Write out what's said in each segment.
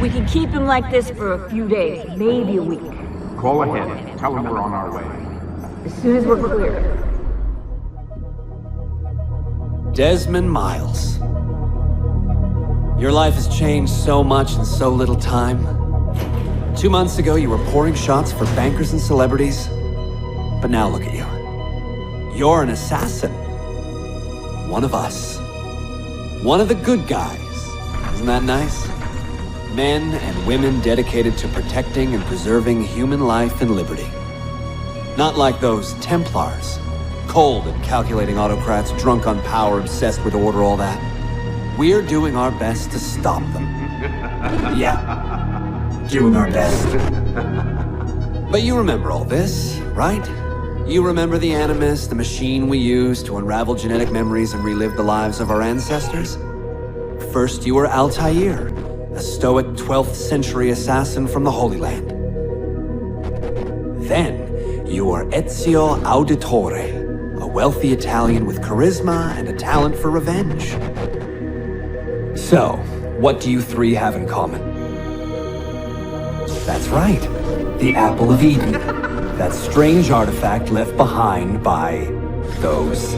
We can keep him like this for a few days, maybe a week. Call ahead. Tell him we're on our way. As soon as we're clear. Desmond Miles. Your life has changed so much in so little time. 2 months ago, you were pouring shots for bankers and celebrities. But now look at you. You're an assassin. One of us. One of the good guys. Isn't that nice? Men and women dedicated to protecting and preserving human life and liberty. Not like those Templars. Cold and calculating autocrats, drunk on power, obsessed with order, all that. We're doing our best to stop them. Yeah, doing our best. But you remember all this, right? You remember the Animus, the machine we used to unravel genetic memories and relive the lives of our ancestors? First you were Altair, a stoic 12th century assassin from the Holy Land. Then you were Ezio Auditore, a wealthy Italian with charisma and a talent for revenge. So, what do you three have in common? That's right, the Apple of Eden. That strange artifact left behind by those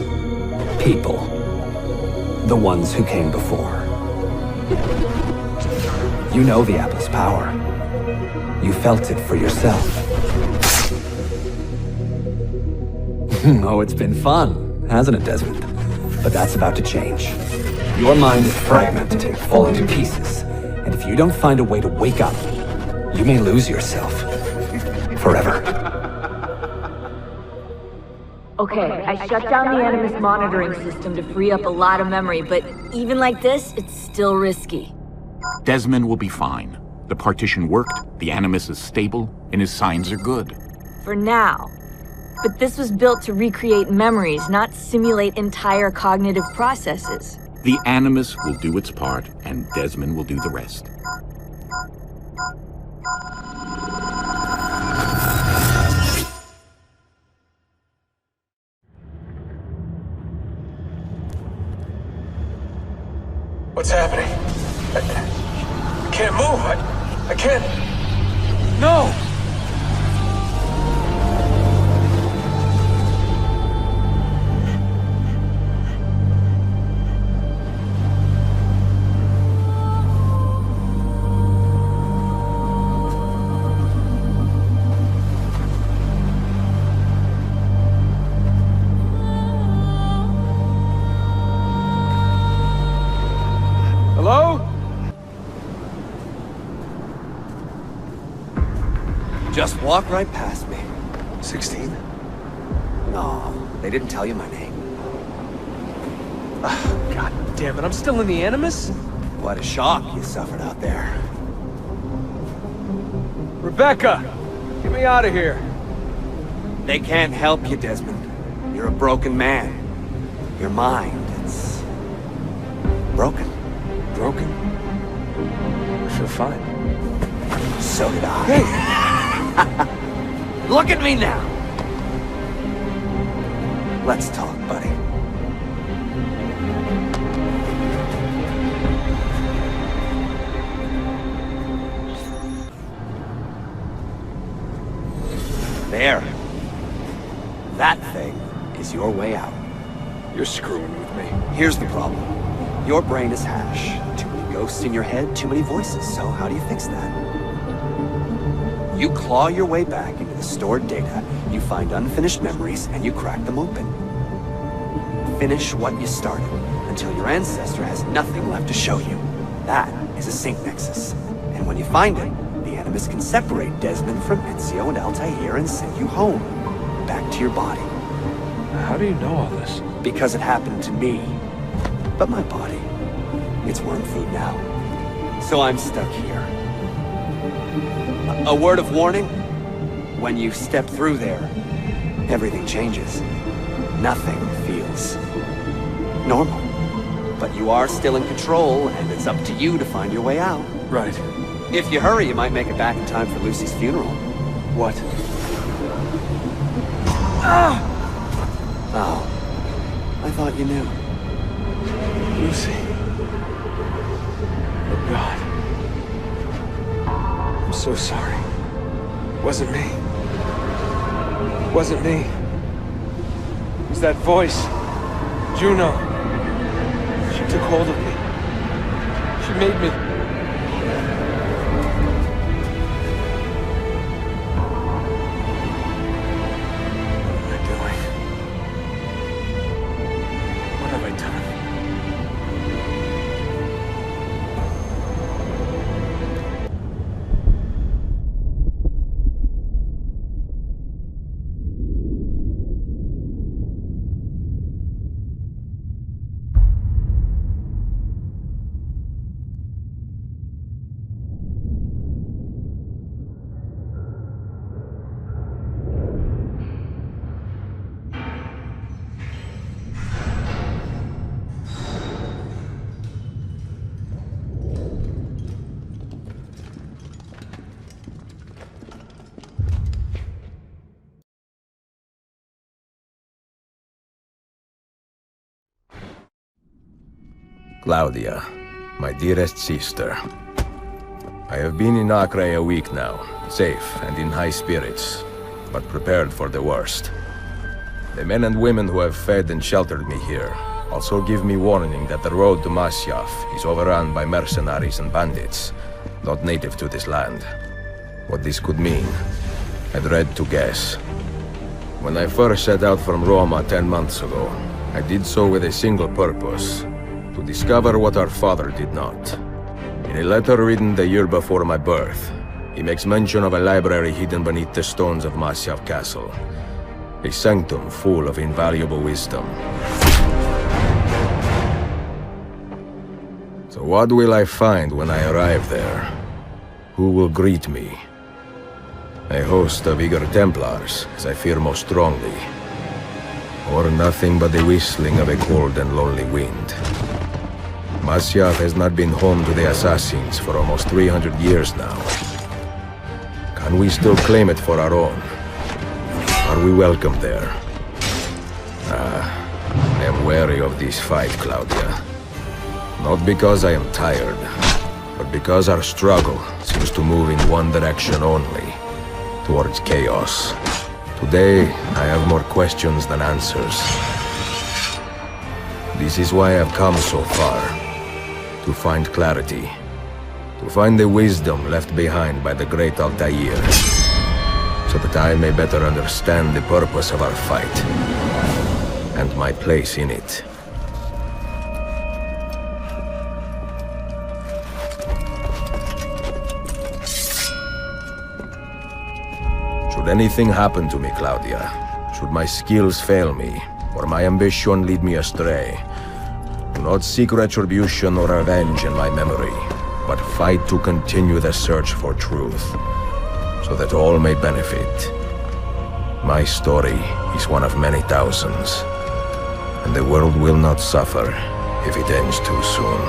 people. The ones who came before. You know the apple's power. You felt it for yourself. Oh, it's been fun, hasn't it, Desmond? But that's about to change. Your mind is fragmented, falling to pieces. And if you don't find a way to wake up, you may lose yourself. Forever. Okay, I shut down the Animus monitoring system to free up a lot of memory, but even like this, it's still risky. Desmond will be fine. The partition worked, the Animus is stable, and his signs are good. For now. But this was built to recreate memories, not simulate entire cognitive processes. The Animus will do its part, and Desmond will do the rest. What's happening? I can't move. I can't. No! Hello? Just walk right past me. 16? No, they didn't tell you my name. God damn it, I'm still in the Animus? What a shock you suffered out there. Rebecca! Get me out of here. They can't help you, Desmond. You're a broken man. Your mind, it's broken. Broken? I feel fine. So did I. Hey! Look at me now! Let's talk, buddy. There. That thing is your way out. You're screwing with me. Here's the problem. Your brain is hash. Too many ghosts in your head, too many voices. So how do you fix that? You claw your way back into the stored data, you find unfinished memories, and you crack them open. Finish what you started, until your ancestor has nothing left to show you. That is a sync nexus. And when you find it, the Animus can separate Desmond from Ezio and Altair and send you home. Back to your body. How do you know all this? Because it happened to me. But my body, it's worm food now. So I'm stuck here. A word of warning? When you step through there, everything changes. Nothing feels normal. But you are still in control, and it's up to you to find your way out. Right. If you hurry, you might make it back in time for Lucy's funeral. What? Ah! Oh, I thought you knew. Lucy. Oh, God. I'm so sorry. Wasn't me. Wasn't me. It was that voice. Juno. She took hold of me. She made me... What am I doing? What have I done? Claudia, my dearest sister. I have been in Acre a week now, safe and in high spirits, but prepared for the worst. The men and women who have fed and sheltered me here also give me warning that the road to Masyaf is overrun by mercenaries and bandits, not native to this land. What this could mean, I dread to guess. When I first set out from Roma 10 months ago, I did so with a single purpose: to discover what our father did not. In a letter written the year before my birth, he makes mention of a library hidden beneath the stones of Masyaf Castle. A sanctum full of invaluable wisdom. So what will I find when I arrive there? Who will greet me? A host of eager Templars, as I fear most strongly. Or nothing but the whistling of a cold and lonely wind. Masyaf has not been home to the assassins for almost 300 years now. Can we still claim it for our own? Are we welcome there? I am wary of this fight, Claudia. Not because I am tired, but because our struggle seems to move in one direction only, towards chaos. Today, I have more questions than answers. This is why I've come so far. To find clarity. To find the wisdom left behind by the great Altair. So that I may better understand the purpose of our fight. And my place in it. Should anything happen to me, Claudia, should my skills fail me, or my ambition lead me astray, do not seek retribution or revenge in my memory, but fight to continue the search for truth, so that all may benefit. My story is one of many thousands, and the world will not suffer if it ends too soon.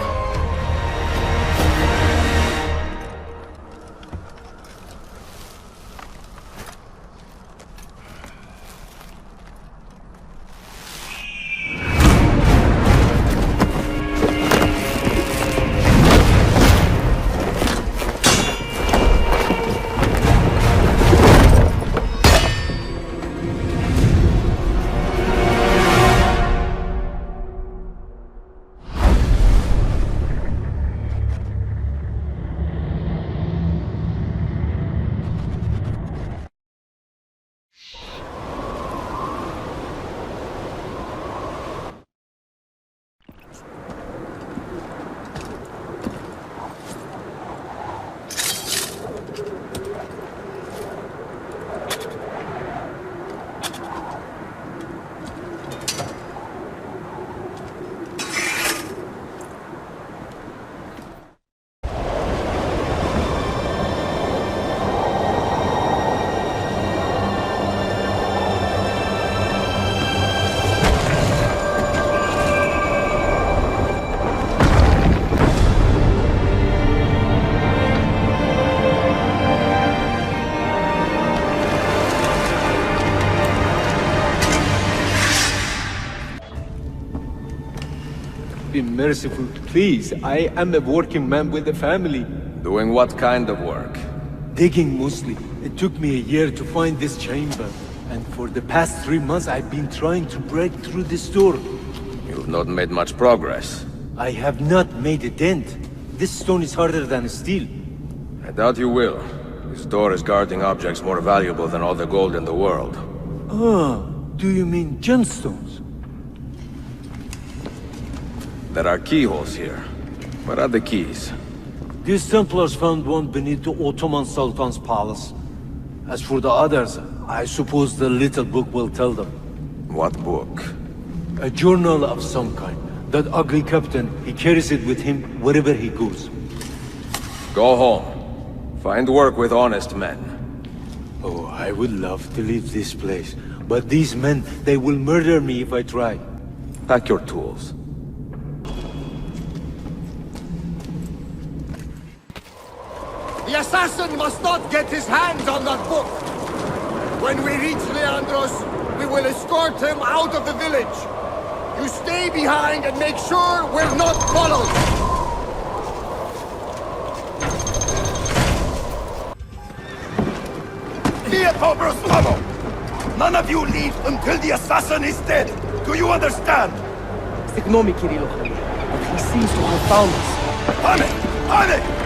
Be merciful, please. I am a working man with a family. Doing what kind of work? Digging mostly. It took me a year to find this chamber. And for the past 3 months, I've been trying to break through this door. You've not made much progress. I have not made a dent. This stone is harder than steel. I doubt you will. This door is guarding objects more valuable than all the gold in the world. Ah, do you mean gemstones? There are keyholes here. Where are the keys? These Templars found one beneath the Ottoman Sultan's palace. As for the others, I suppose the little book will tell them. What book? A journal of some kind. That ugly captain, he carries it with him wherever he goes. Go home. Find work with honest men. Oh, I would love to leave this place. But these men, they will murder me if I try. Pack your tools. The assassin must not get his hands on that book! When we reach Leandros, we will escort him out of the village. You stay behind and make sure we're not followed! None of you leave until the assassin is dead! Do you understand? Ignore me, Kirilo. But he seems to have found us. On it! On it!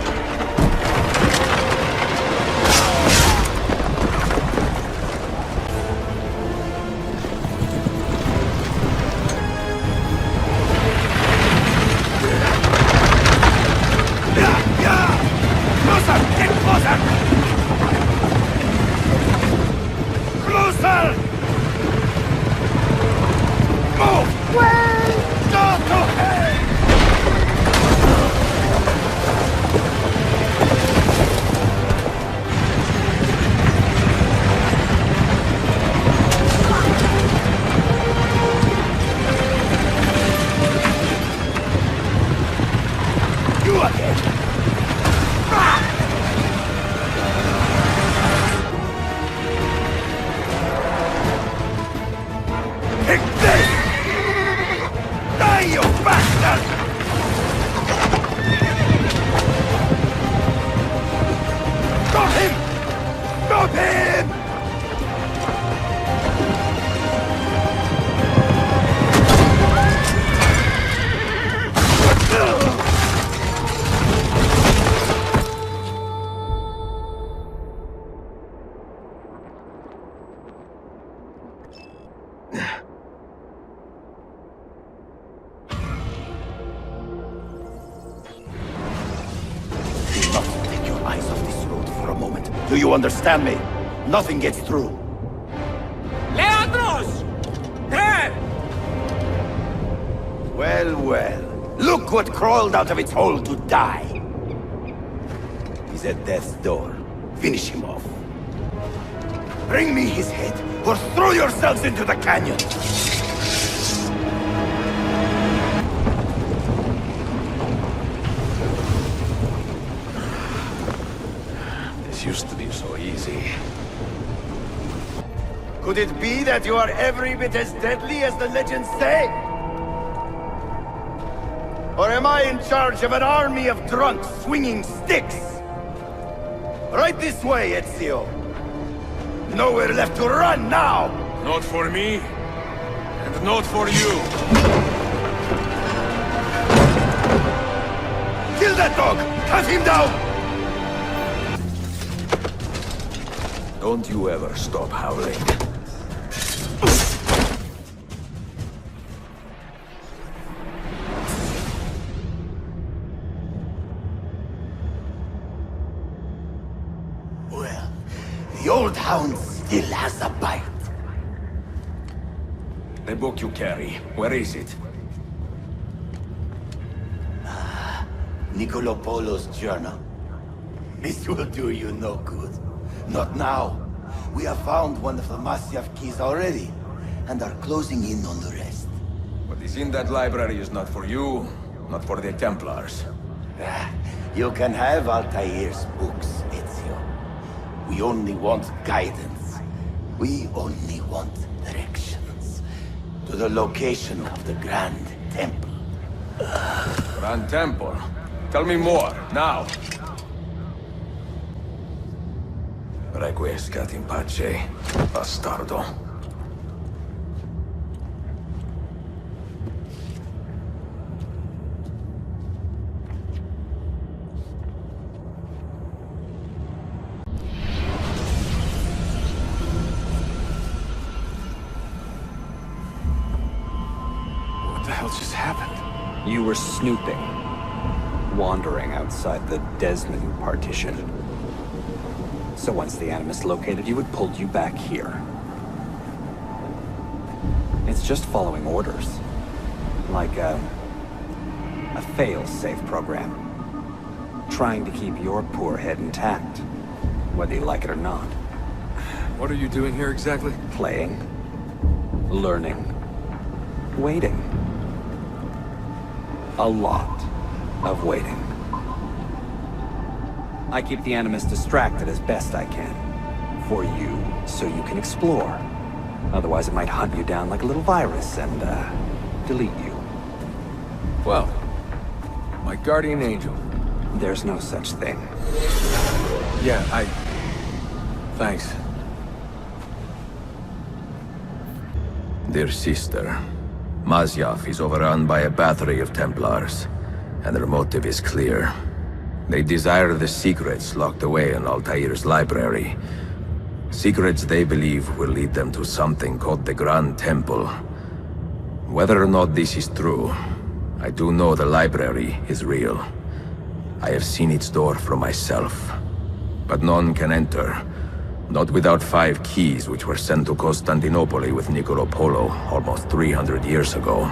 Do you understand me? Nothing gets through. Leandros! There! Well, well. Look what crawled out of its hole to die. He's at death's door. Finish him off. Bring me his head, or throw yourselves into the canyon! Used to be so easy. Could it be that you are every bit as deadly as the legends say? Or am I in charge of an army of drunks swinging sticks? Right this way, Ezio. Nowhere left to run now! Not for me, and not for you. Kill that dog! Cut him down! Don't you ever stop howling. Well, the old hound still has a bite. The book you carry, where is it? Niccolo Polo's journal. This will do you no good. Not now. We have found one of the Masyaf keys already, and are closing in on the rest. What is in that library is not for you, not for the Templars. You can have Altair's books, Ezio. We only want guidance. We only want directions. To the location of the Grand Temple. Grand Temple? Tell me more, now. Requiescat in pace, bastardo. What the hell just happened? You were snooping. Wandering outside the Desmond partition. So once the Animus located you, it pulled you back here. It's just following orders. Like a fail-safe program. Trying to keep your poor head intact, whether you like it or not. What are you doing here exactly? Playing. Learning. Waiting. A lot of waiting. I keep the Animus distracted as best I can. For you, so you can explore. Otherwise it might hunt you down like a little virus and, delete you. Well, my guardian angel. There's no such thing. Yeah, Thanks. Dear sister, Masyaf is overrun by a battery of Templars, and their motive is clear. They desire the secrets locked away in Altair's library. Secrets they believe will lead them to something called the Grand Temple. Whether or not this is true, I do know the library is real. I have seen its door for myself. But none can enter, not without 5 keys which were sent to Constantinople with Niccolo Polo almost 300 years ago.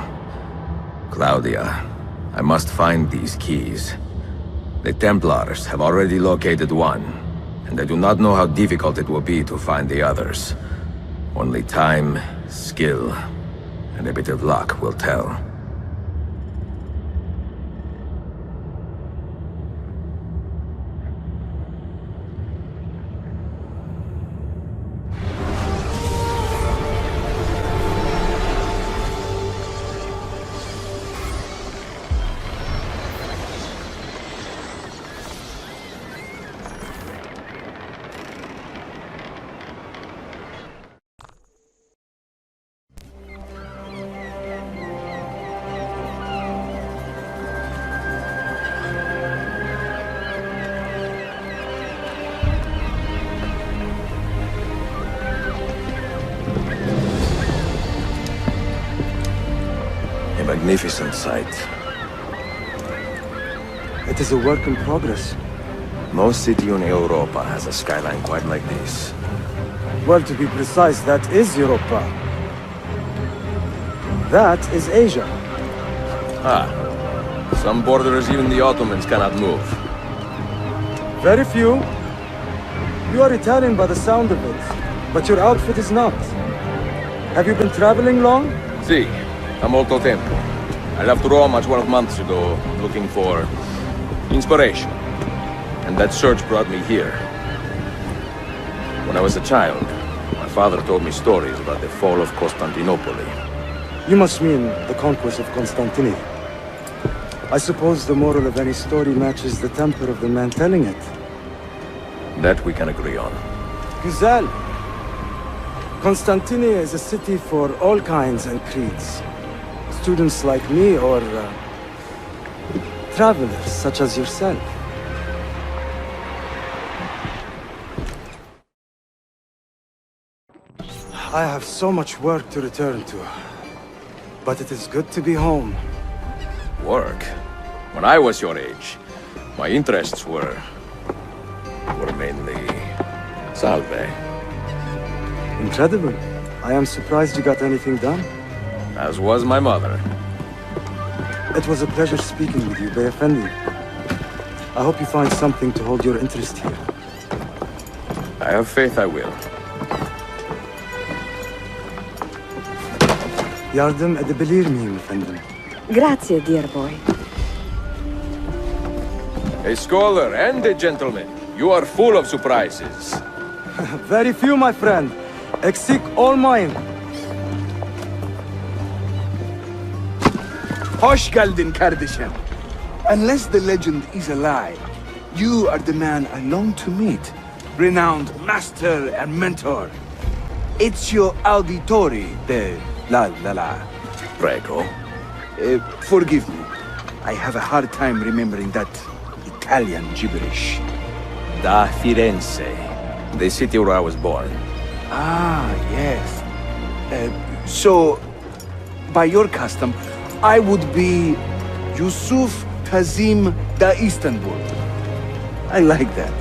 Claudia, I must find these keys. The Templars have already located one, and I do not know how difficult it will be to find the others. Only time, skill, and a bit of luck will tell. Magnificent sight. It is a work in progress. No city in Europa has a skyline quite like this. Well, to be precise, that is Europa. That is Asia. Ah. Some borders even the Ottomans cannot move. Very few. You are Italian by the sound of it, but your outfit is not. Have you been traveling long? Si, a molto tempo. I left Rome 12 months ago, looking for inspiration. And that search brought me here. When I was a child, my father told me stories about the fall of Constantinople. You must mean the conquest of Constantinople. I suppose the moral of any story matches the temper of the man telling it. That we can agree on. Güzel. Constantinople is a city for all kinds and creeds. Students like me or travelers such as yourself. I have so much work to return to, but it is good to be home. Work? When I was your age, my interests were mainly salve. Incredible. I am surprised you got anything done. As was my mother. It was a pleasure speaking with you, Bey Effendi. I hope you find something to hold your interest here. I have faith I will. Yardım edebilir miyim efendim? Grazie, dear boy. A scholar and a gentleman. You are full of surprises. Very few, my friend. Eksik olmayın. Hoş geldin kardeşim. Unless the legend is a lie, you are the man I long to meet. renowned master and mentor, Ezio Auditore de la. Prego. Forgive me. I have a hard time remembering that Italian gibberish. Da Firenze, the city where I was born. Ah, yes. So, by your custom, I would be Yusuf Kazim da Istanbul. I like that.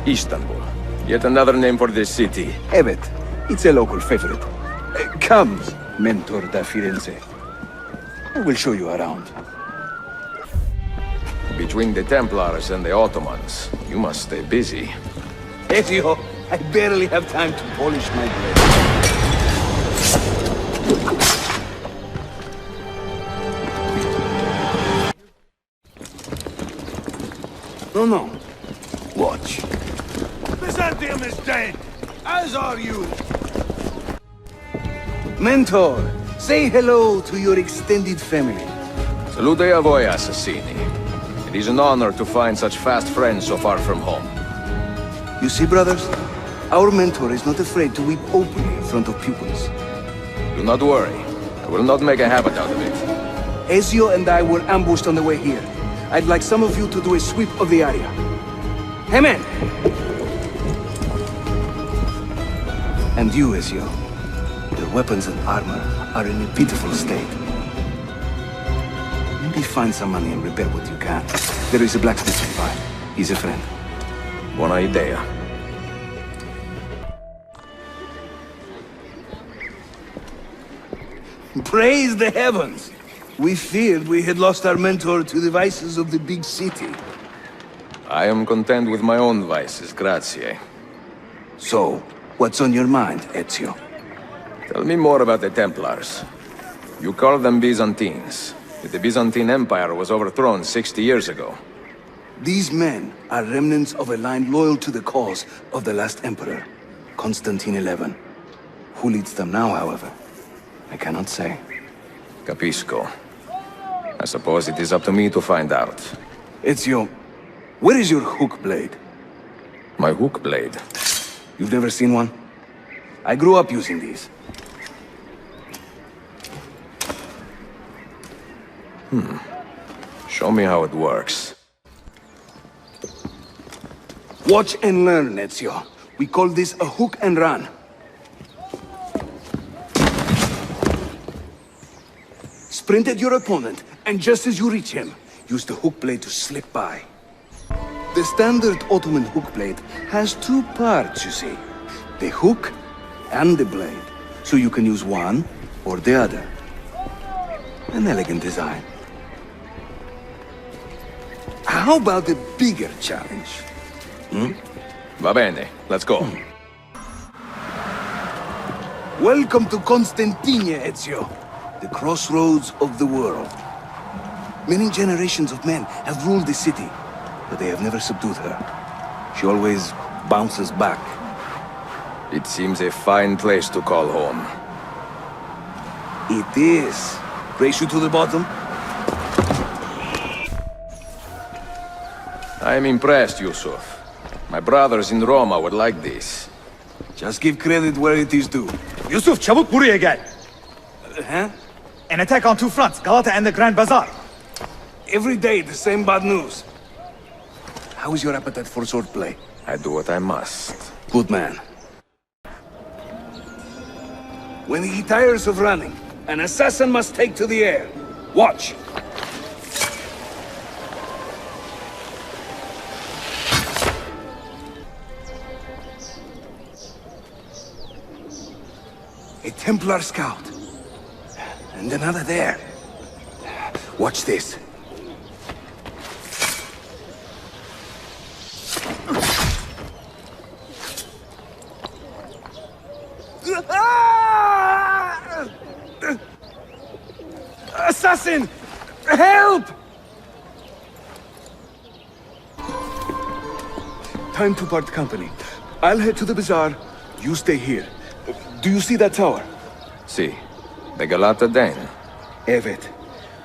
Istanbul. Yet another name for this city. Evet, it's a local favorite. Come, Mentor da Firenze. I will show you around. Between the Templars and the Ottomans, you must stay busy. Ezio, I barely have time to polish my blade. No. Watch. Byzantium is dead, as are you. Mentor, say hello to your extended family. Salute a voi, assassini. It is an honor to find such fast friends so far from home. You see, brothers? Our mentor is not afraid to weep openly in front of pupils. Do not worry. I will not make a habit out of it. Ezio and I were ambushed on the way here. I'd like some of you to do a sweep of the area. Hey, man! And you, Ezio. Your weapons and armor are in a pitiful state. Maybe find some money and repair what you can. There is a blacksmith nearby. He's a friend. Buona idea. Praise the heavens! We feared we had lost our mentor to the vices of the big city. I am content with my own vices, grazie. So, what's on your mind, Ezio? Tell me more about the Templars. You call them Byzantines. Yet the Byzantine Empire was overthrown 60 years ago. These men are remnants of a line loyal to the cause of the last emperor, Constantine XI. Who leads them now, however? I cannot say. Capisco. I suppose it is up to me to find out. Ezio, where is your hook blade? My hook blade? You've never seen one? I grew up using these. Show me how it works. Watch and learn, Ezio. We call this a hook and run. Sprint at your opponent, and just as you reach him, use the hook blade to slip by. The standard Ottoman hook blade has two parts, you see. The hook and the blade, so you can use one or the other. An elegant design. How about a bigger challenge? Va bene, let's go. Welcome to Constantine, Ezio. The crossroads of the world. Many generations of men have ruled the city, but they have never subdued her. She always bounces back. It seems a fine place to call home. It is. Race you to the bottom? I am impressed, Yusuf. My brothers in Roma would like this. Just give credit where it is due. Yusuf, çabuk buraya gel. Huh? An attack on two fronts, Galata and the Grand Bazaar. Every day, the same bad news. How is your appetite for swordplay? I do what I must. Good man. When he tires of running, an assassin must take to the air. Watch. A Templar scout. And another there. Watch this. Assassin! Help! Time to part company. I'll head to the bazaar. You stay here. Do you see that tower? See, the Galata Den. Evet.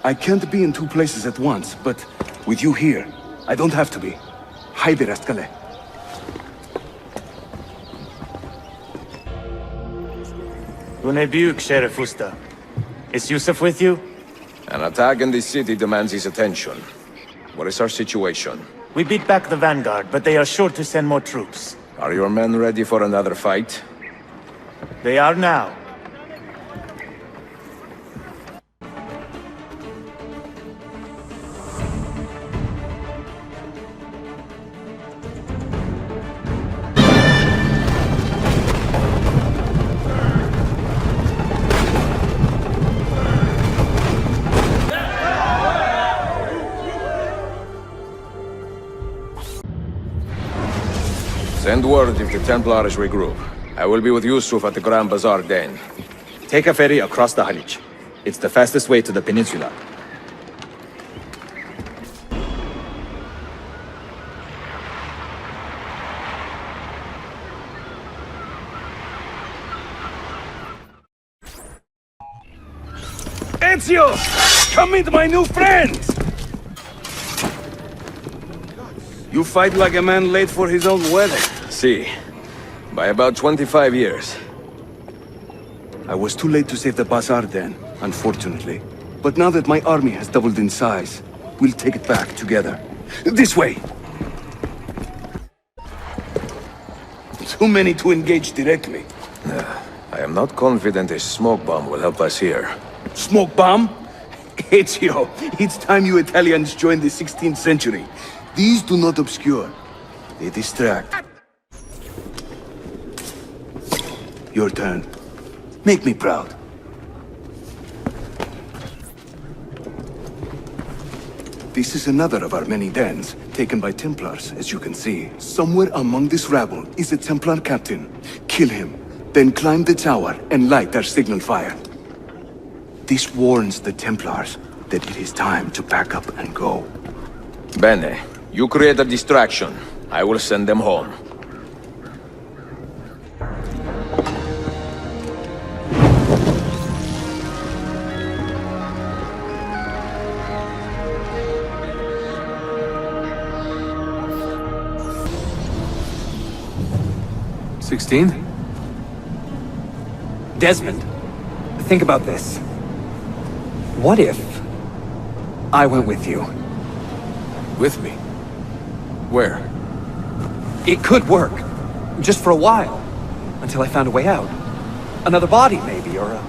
I can't be in two places at once, but with you here, I don't have to be. Haydi rastgele. Büyük, Sheriff Usta. Is Yusuf with you? An attack in this city demands his attention. What is our situation? We beat back the Vanguard, but they are sure to send more troops. Are your men ready for another fight? They are now. Send word if the Templars regroup. I will be with Yusuf at the Grand Bazaar then. Take a ferry across the Halich. It's the fastest way to the peninsula. Ezio! Come meet my new friend! You fight like a man late for his own wedding. See, by about 25 years. I was too late to save the Bazaar then, unfortunately. But now that my army has doubled in size, we'll take it back together. This way! Too many to engage directly. I am not confident a smoke bomb will help us here. Smoke bomb? Ezio, it's time you Italians joined the 16th century. These do not obscure. They distract. Your turn. Make me proud. This is another of our many dens, taken by Templars, as you can see. Somewhere among this rabble is a Templar captain. Kill him, then climb the tower and light our signal fire. This warns the Templars that it is time to pack up and go. Bene, you create a distraction. I will send them home. Desmond, think about this. What if I went with you? With me? Where? It could work. Just for a while. Until I found a way out. Another body, maybe, or a...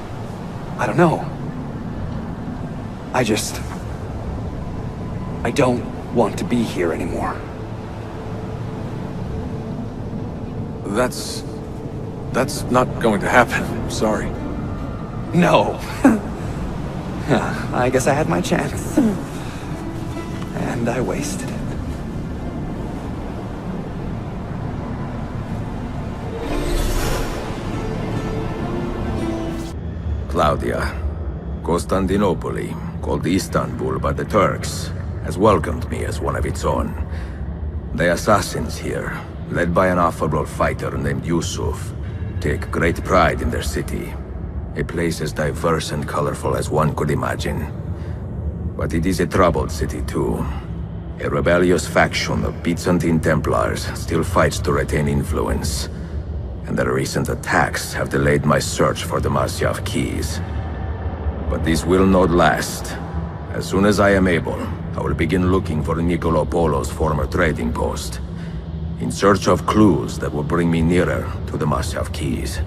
I don't know. I don't want to be here anymore. That's not going to happen. I'm sorry. No. I guess I had my chance. And I wasted it. Claudia, Constantinople, called Istanbul by the Turks, has welcomed me as one of its own. The assassins here, led by an affable fighter named Yusuf, take great pride in their city. A place as diverse and colorful as one could imagine. But it is a troubled city too. A rebellious faction of Byzantine Templars still fights to retain influence. And the recent attacks have delayed my search for the Masyaf keys. But this will not last. As soon as I am able, I will begin looking for Niccolo Polo's former trading post, in search of clues that will bring me nearer to the Masyaf keys.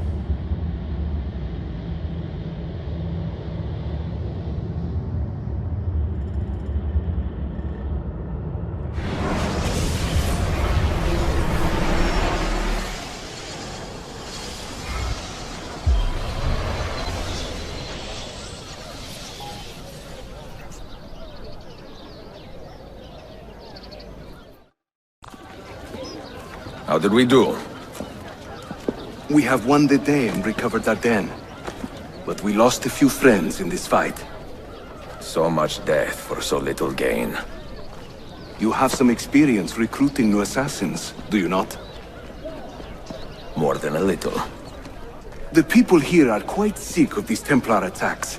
How did we do? We have won the day and recovered our den. But we lost a few friends in this fight. So much death for so little gain. You have some experience recruiting new assassins, do you not? More than a little. The people here are quite sick of these Templar attacks.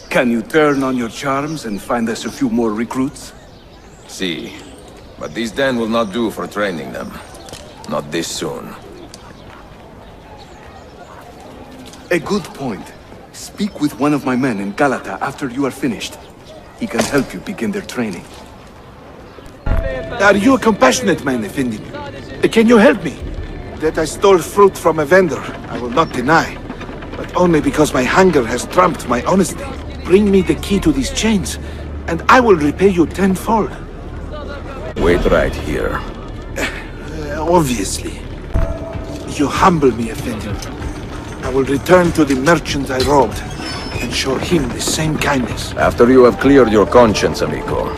Can you turn on your charms and find us a few more recruits? See, but this den will not do for training them. Not this soon. A good point. Speak with one of my men in Galata after you are finished. He can help you begin their training. Are you a compassionate man, Effendi? Can you help me? That I stole fruit from a vendor, I will not deny. But only because my hunger has trumped my honesty. Bring me the key to these chains, and I will repay you tenfold. Wait right here. Obviously. You humble me, Effendi. I will return to the merchant I robbed, and show him the same kindness. After you have cleared your conscience, amico,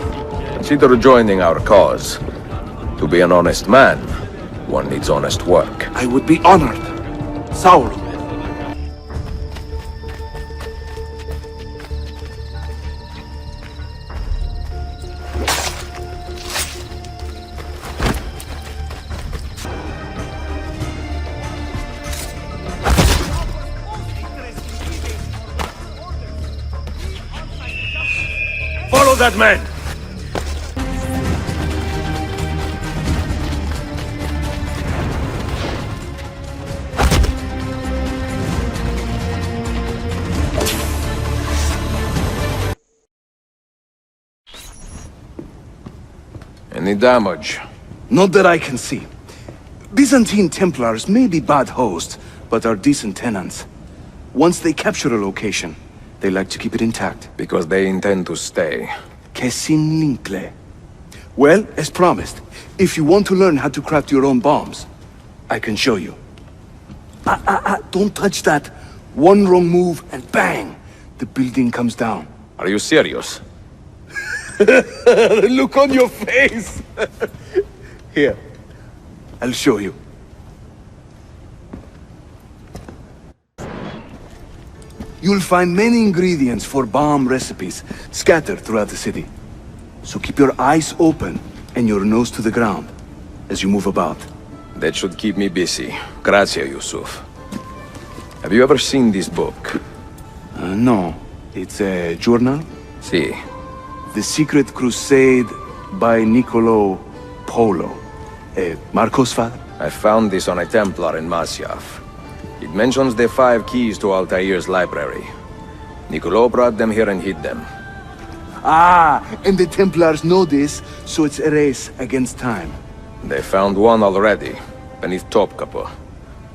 consider joining our cause. To be an honest man, one needs honest work. I would be honored. Saul. Follow that man! Any damage? Not that I can see. Byzantine Templars may be bad hosts, but are decent tenants. Once they capture a location, they like to keep it intact. Because they intend to stay. Kesin Linkle. Well, as promised, if you want to learn how to craft your own bombs, I can show you. Don't touch that. One wrong move and bang! The building comes down. Are you serious? The look on your face! Here, I'll show you. You'll find many ingredients for bomb recipes scattered throughout the city. So keep your eyes open and your nose to the ground as you move about. That should keep me busy. Grazie, Yusuf. Have you ever seen this book? No. It's a journal? Si. The Secret Crusade by Niccolo Polo. Marco's father? I found this on a Templar in Masyaf. It mentions the 5 keys to Altair's library. Niccolo brought them here and hid them. Ah, and the Templars know this, so it's a race against time. They found one already, beneath Topkapi.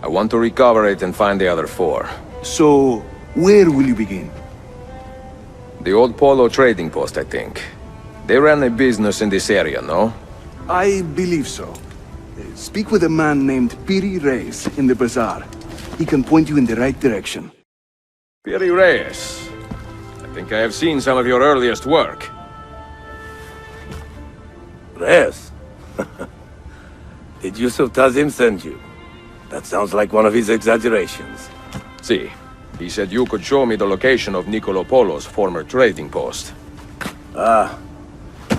I want to recover it and find the other 4. So, where will you begin? The old Polo trading post, I think. They ran a business in this area, no? I believe so. Speak with a man named Piri Reyes in the bazaar. He can point you in the right direction. Piri Reyes. I think I have seen some of your earliest work. Reyes? Did Yusuf Tazim send you? That sounds like one of his exaggerations. See, he said you could show me the location of Niccolo Polo's former trading post. Ah,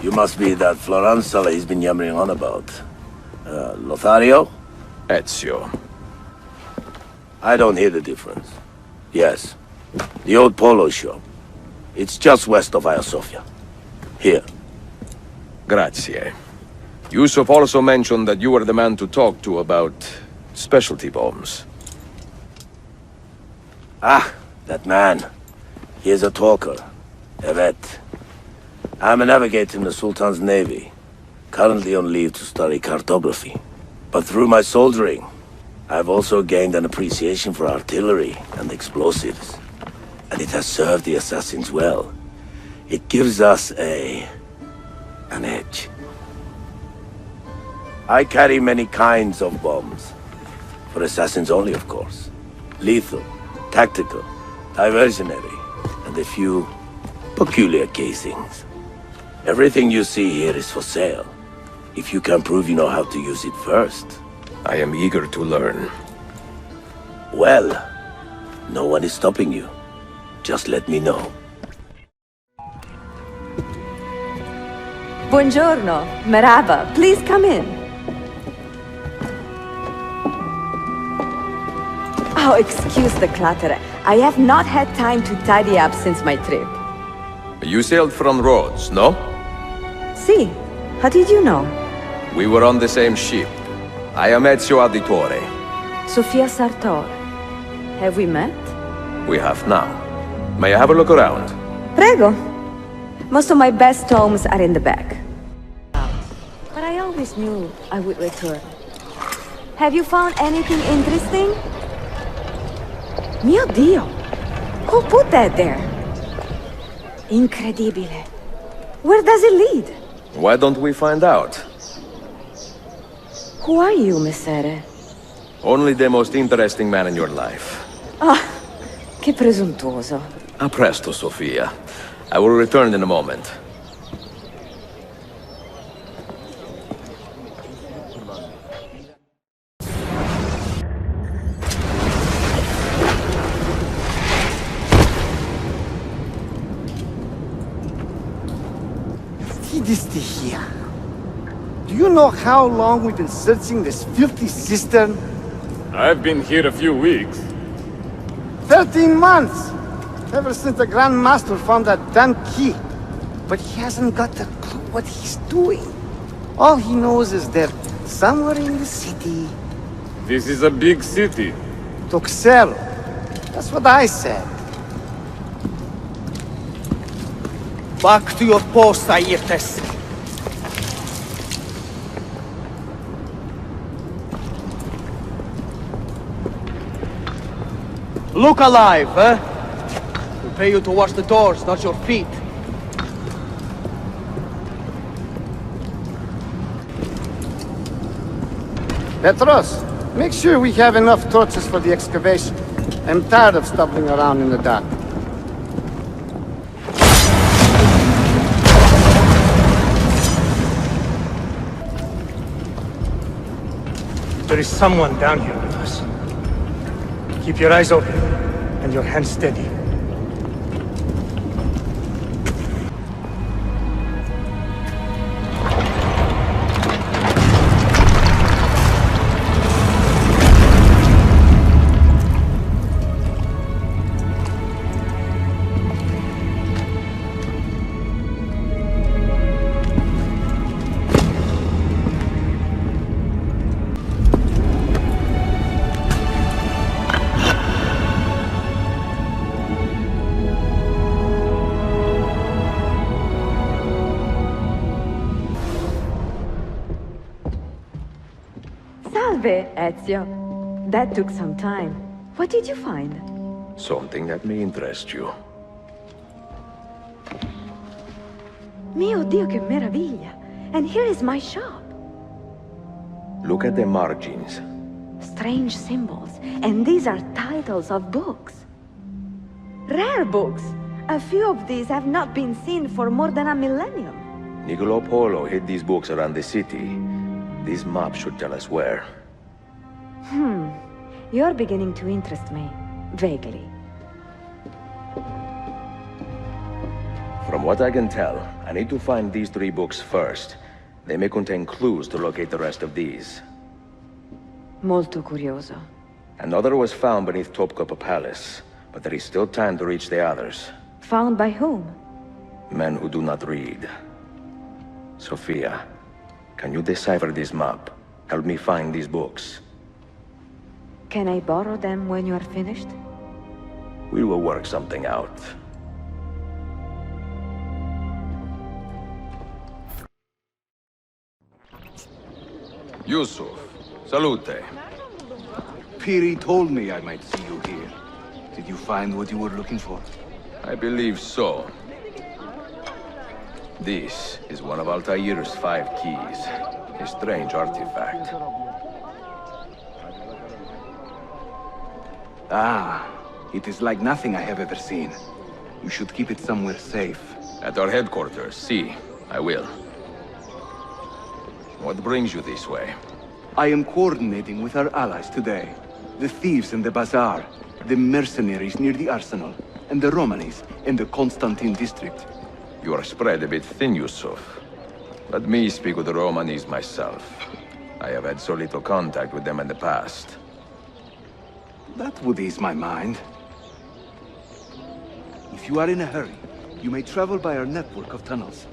you must be that Floranzala he's been yammering on about. Lothario? Ezio. I don't hear the difference. Yes, the old Polo shop. It's just west of Hagia Sophia. Here. Grazie. Yusuf also mentioned that you were the man to talk to about specialty bombs. Ah, that man. He is a talker. A vet. I'm a navigator in the Sultan's navy. Currently on leave to study cartography. But through my soldiering, I've also gained an appreciation for artillery and explosives. And it has served the assassins well. It gives us an edge. I carry many kinds of bombs. For assassins only, of course. Lethal, tactical, diversionary, and a few peculiar casings. Everything you see here is for sale. If you can prove you know how to use it first. I am eager to learn. Well, no one is stopping you. Just let me know. Buongiorno, Merhaba. Please come in. Oh, excuse the clutter. I have not had time to tidy up since my trip. You sailed from Rhodes, no? See, how did you know? We were on the same ship. I am Ezio Auditore. Sofia Sartor. Have we met? we have now. May I have a look around? Prego. Most of my best tomes are in the back. But I always knew I would return. Have you found anything interesting? Mio Dio! Who put that there? Incredibile. Where does it lead? Why don't we find out? Who are you, Messere? Only the most interesting man in your life. Ah, che presuntuoso. A presto, Sofia. I will return in a moment. See this thing here. Do you know how long we've been searching this filthy cistern? I've been here a few weeks. 13 months! Ever since the Grand Master found that damn key. But he hasn't got a clue what he's doing. All he knows is that somewhere in the city... This is a big city. Toxero. That's what I said. Back to your post, Aietes. Look alive, eh? We'll pay you to watch the doors, not your feet. Petros, make sure we have enough torches for the excavation. I'm tired of stumbling around in the dark. There is someone down here with us. Keep your eyes open and your hands steady. Salve, Ezio. That took some time. What did you find? Something that may interest you. Mio Dio, che meraviglia! And here is my shop. Look at the margins. Strange symbols. And these are titles of books. Rare books. A few of these have not been seen for more than a millennium. Niccolo Polo hid these books around the city. These maps should tell us where. You're beginning to interest me. Vaguely. From what I can tell, I need to find these 3 books first. They may contain clues to locate the rest of these. Molto curioso. Another was found beneath Topkapi Palace, but there is still time to reach the others. Found by whom? Men who do not read. Sophia, can you decipher this map? Help me find these books. Can I borrow them when you are finished? We will work something out. Yusuf, salute. Piri told me I might see you here. Did you find what you were looking for? I believe so. This is one of Altair's 5 keys. A strange artifact. Ah, it is like nothing I have ever seen. You should keep it somewhere safe. At our headquarters, see. I will. What brings you this way? I am coordinating with our allies today. The thieves in the bazaar, the mercenaries near the arsenal, and the Romanis in the Constantine district. You are spread a bit thin, Yusuf. Let me speak with the Romanis myself. I have had so little contact with them in the past. That would ease my mind. If you are in a hurry, you may travel by our network of tunnels.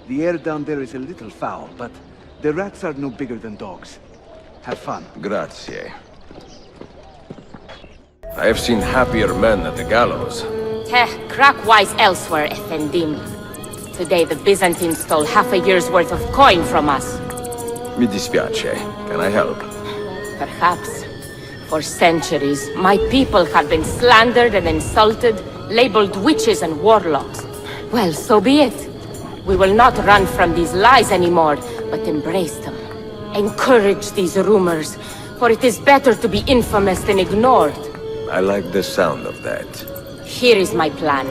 The air down there is a little foul, but the rats are no bigger than dogs. Have fun. Grazie. I have seen happier men at the gallows. Crack wise elsewhere, Effendim. Today the Byzantines stole half a year's worth of coin from us. Mi dispiace. Can I help? Perhaps. For centuries, my people have been slandered and insulted, labeled witches and warlocks. Well, so be it. We will not run from these lies anymore, but embrace them. Encourage these rumors, for it is better to be infamous than ignored. I like the sound of that. Here is my plan.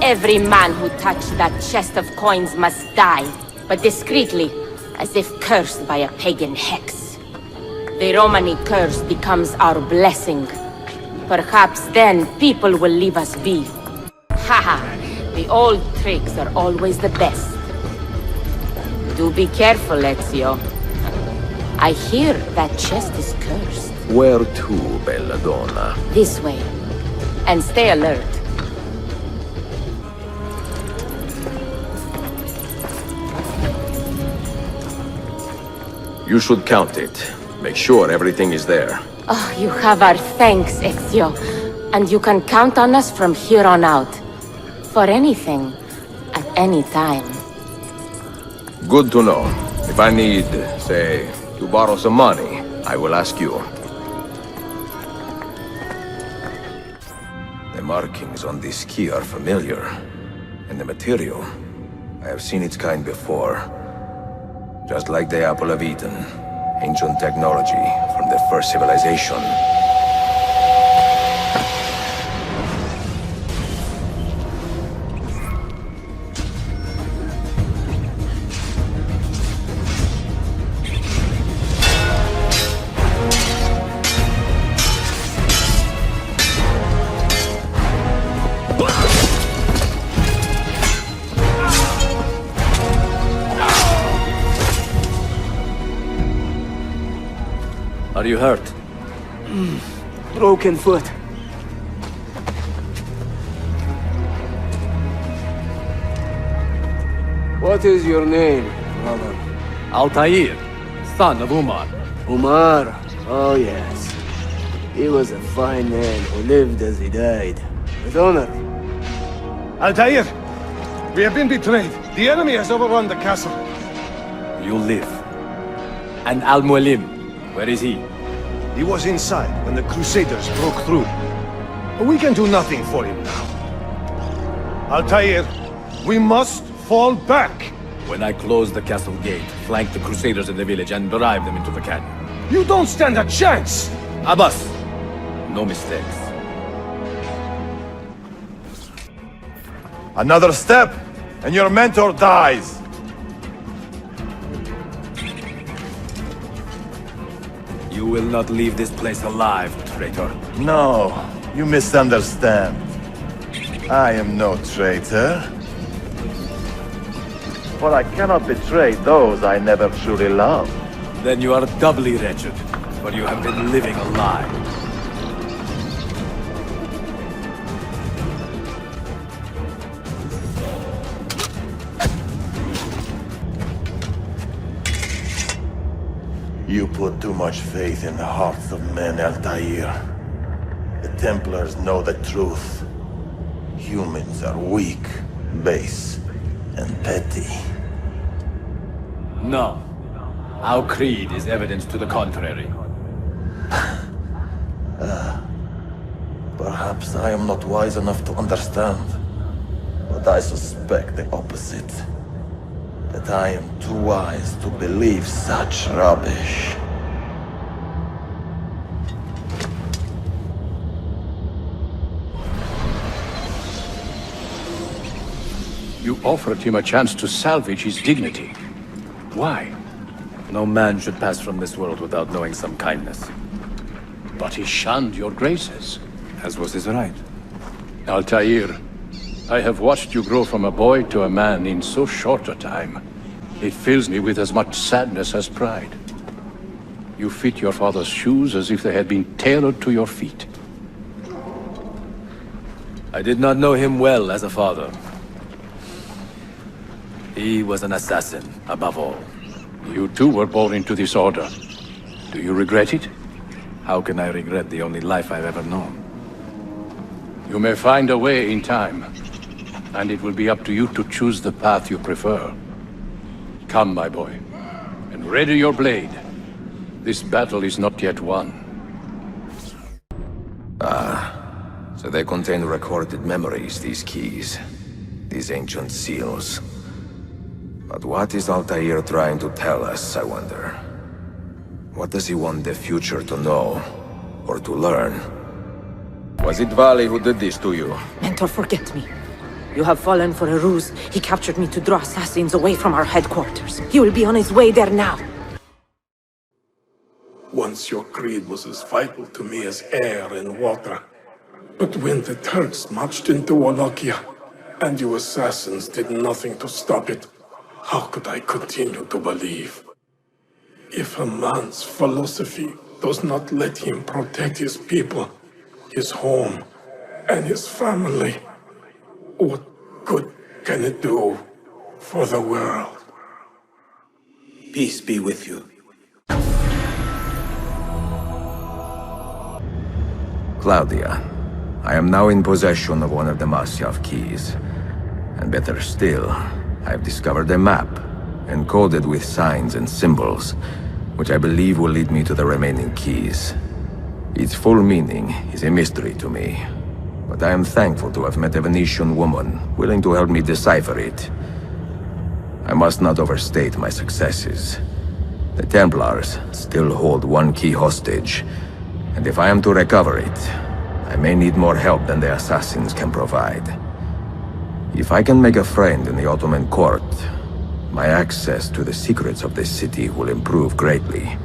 Every man who touched that chest of coins must die, but discreetly, as if cursed by a pagan hex. The Romani curse becomes our blessing. Perhaps then people will leave us be. Haha, the old tricks are always the best. Do be careful, Ezio. I hear that chest is cursed. Where to, Belladonna? This way. And stay alert. You should count it. Make sure everything is there. Oh, you have our thanks, Ezio. And you can count on us from here on out. For anything. At any time. Good to know. If I need, say, to borrow some money, I will ask you. The markings on this key are familiar. And the material, I have seen its kind before. Just like the Apple of Eden. Ancient technology from the first civilization. Are you hurt? Broken foot. What is your name, brother? Altair, son of Umar. Umar? Oh yes. He was a fine man who lived as he died. With honor. Altair! We have been betrayed. The enemy has overrun the castle. You live. And Al-Mualim, where is he? He was inside when the Crusaders broke through. We can do nothing for him now. Altair, we must fall back. When I close the castle gate, flank the Crusaders in the village and drive them into the canyon. You don't stand a chance! Abbas, no mistakes. Another step, and your mentor dies. You will not leave this place alive, traitor. No, you misunderstand. I am no traitor. For I cannot betray those I never truly loved. Then you are doubly wretched, for you have been living a lie. You put too much faith in the hearts of men, Altair. The Templars know the truth. Humans are weak, base, and petty. No. Our creed is evidence to the contrary. Perhaps I am not wise enough to understand, but I suspect the opposite. That I am too wise to believe such rubbish. You offered him a chance to salvage his dignity. Why? No man should pass from this world without knowing some kindness. But he shunned your graces. As was his right. Altair, I have watched you grow from a boy to a man in so short a time. It fills me with as much sadness as pride. You fit your father's shoes as if they had been tailored to your feet. I did not know him well as a father. He was an assassin, above all. You too were born into this order. Do you regret it? How can I regret the only life I've ever known? You may find a way in time, and it will be up to you to choose the path you prefer. Come, my boy, and ready your blade. This battle is not yet won. So they contain recorded memories, these keys. These ancient seals. But what is Altair trying to tell us, I wonder? What does he want the future to know? Or to learn? Was it Vali who did this to you? Mentor, forget me. You have fallen for a ruse. He captured me to draw assassins away from our headquarters. He will be on his way there now. Once your creed was as vital to me as air and water. But when the Turks marched into Wallachia, and you assassins did nothing to stop it, how could I continue to believe? If a man's philosophy does not let him protect his people, his home, and his family, what good can it do for the world? Peace be with you. Claudia, I am now in possession of one of the Masyav keys. And better still, I've discovered a map, encoded with signs and symbols, which I believe will lead me to the remaining keys. Its full meaning is a mystery to me, but I am thankful to have met a Venetian woman willing to help me decipher it. I must not overstate my successes. The Templars still hold one key hostage, and if I am to recover it, I may need more help than the assassins can provide. If I can make a friend in the Ottoman court, my access to the secrets of this city will improve greatly.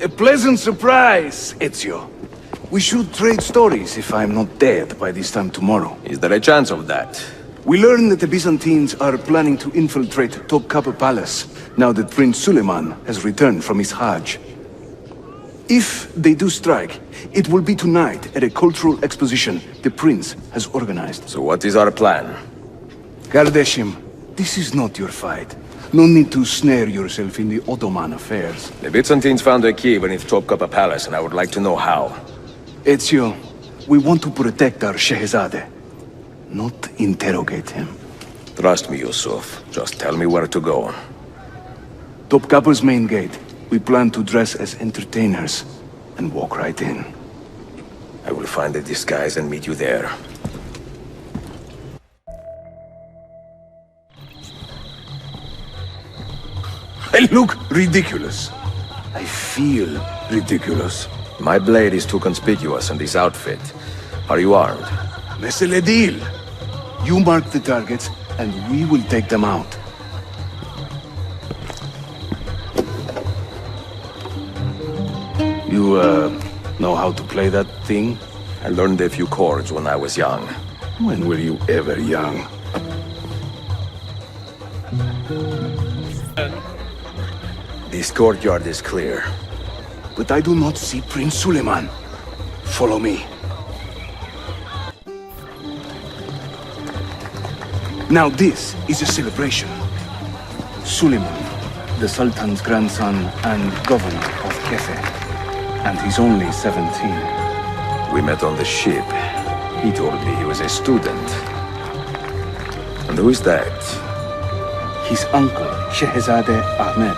A pleasant surprise, Ezio. We should trade stories if I'm not dead by this time tomorrow. Is there a chance of that? We learn that the Byzantines are planning to infiltrate Topkapi Palace now that Prince Suleiman has returned from his Hajj. If they do strike, it will be tonight at a cultural exposition the prince has organized. So what is our plan? Kardashim, this is not your fight. No need to snare yourself in the Ottoman affairs. The Byzantines found a key beneath Topkapi Palace, and I would like to know how. Ezio, we want to protect our Shehzade, not interrogate him. Trust me, Yusuf. Just tell me where to go. Topkapi's main gate. We plan to dress as entertainers and walk right in. I will find a disguise and meet you there. I look ridiculous. I feel ridiculous. My blade is too conspicuous in this outfit. Are you armed? C'est le deal. You mark the targets, and we will take them out. You, know how to play that thing? I learned a few chords when I was young. When were you ever young? This courtyard is clear. But I do not see Prince Suleiman. Follow me. Now this is a celebration. Suleiman, the Sultan's grandson and governor of Kefe. And he's only 17. We met on the ship. He told me he was a student. And who is that? His uncle, Shehzade Ahmed.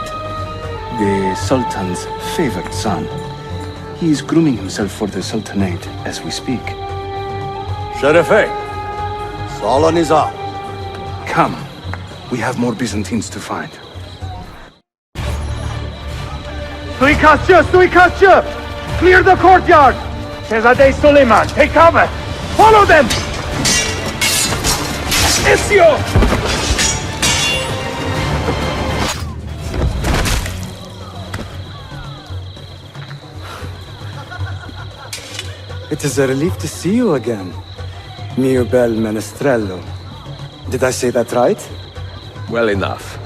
The Sultan's favored son. He is grooming himself for the Sultanate as we speak. Sherife, Sala Nizam. Come. We have more Byzantines to find. Suikastçı! Clear the courtyard! Shehzade Suleiman, take cover! Follow them! Ezio! It is a relief to see you again. Mio bel menestrello. Did I say that right? Well enough.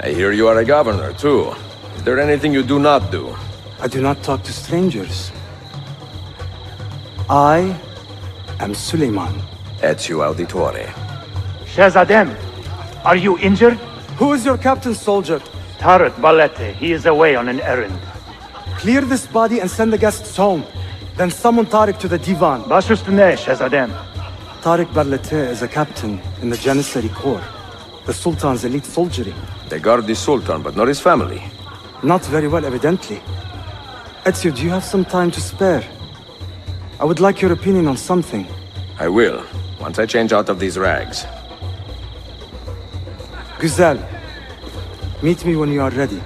I hear you are a governor, too. Is there anything you do not do? I do not talk to strangers. I am Suleiman. Ezio Auditore. Shehzadem, are you injured? Who is your captain, soldier? Tarek Balete. He is away on an errand. Clear this body and send the guests home. Then summon Tarek to the divan. Bashustane, Shehzadem. Tarek Balete is a captain in the Janissary Corps, the Sultan's elite soldiery. They guard the Sultan, but not his family. Not very well, evidently. Ezio, do you have some time to spare? I would like your opinion on something. I will, once I change out of these rags. Güzel. Meet me when you are ready.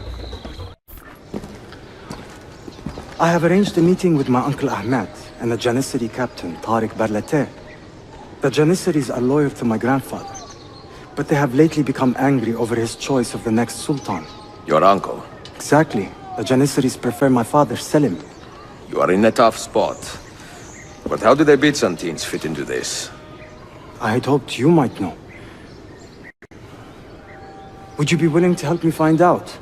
I have arranged a meeting with my uncle Ahmed and the Janissary captain, Tarek Barlete. The Janissaries are loyal to my grandfather, but they have lately become angry over his choice of the next sultan. Your uncle? Exactly. The Janissaries prefer my father, Selim. You are in a tough spot. But how do the Byzantines fit into this? I had hoped you might know. Would you be willing to help me find out?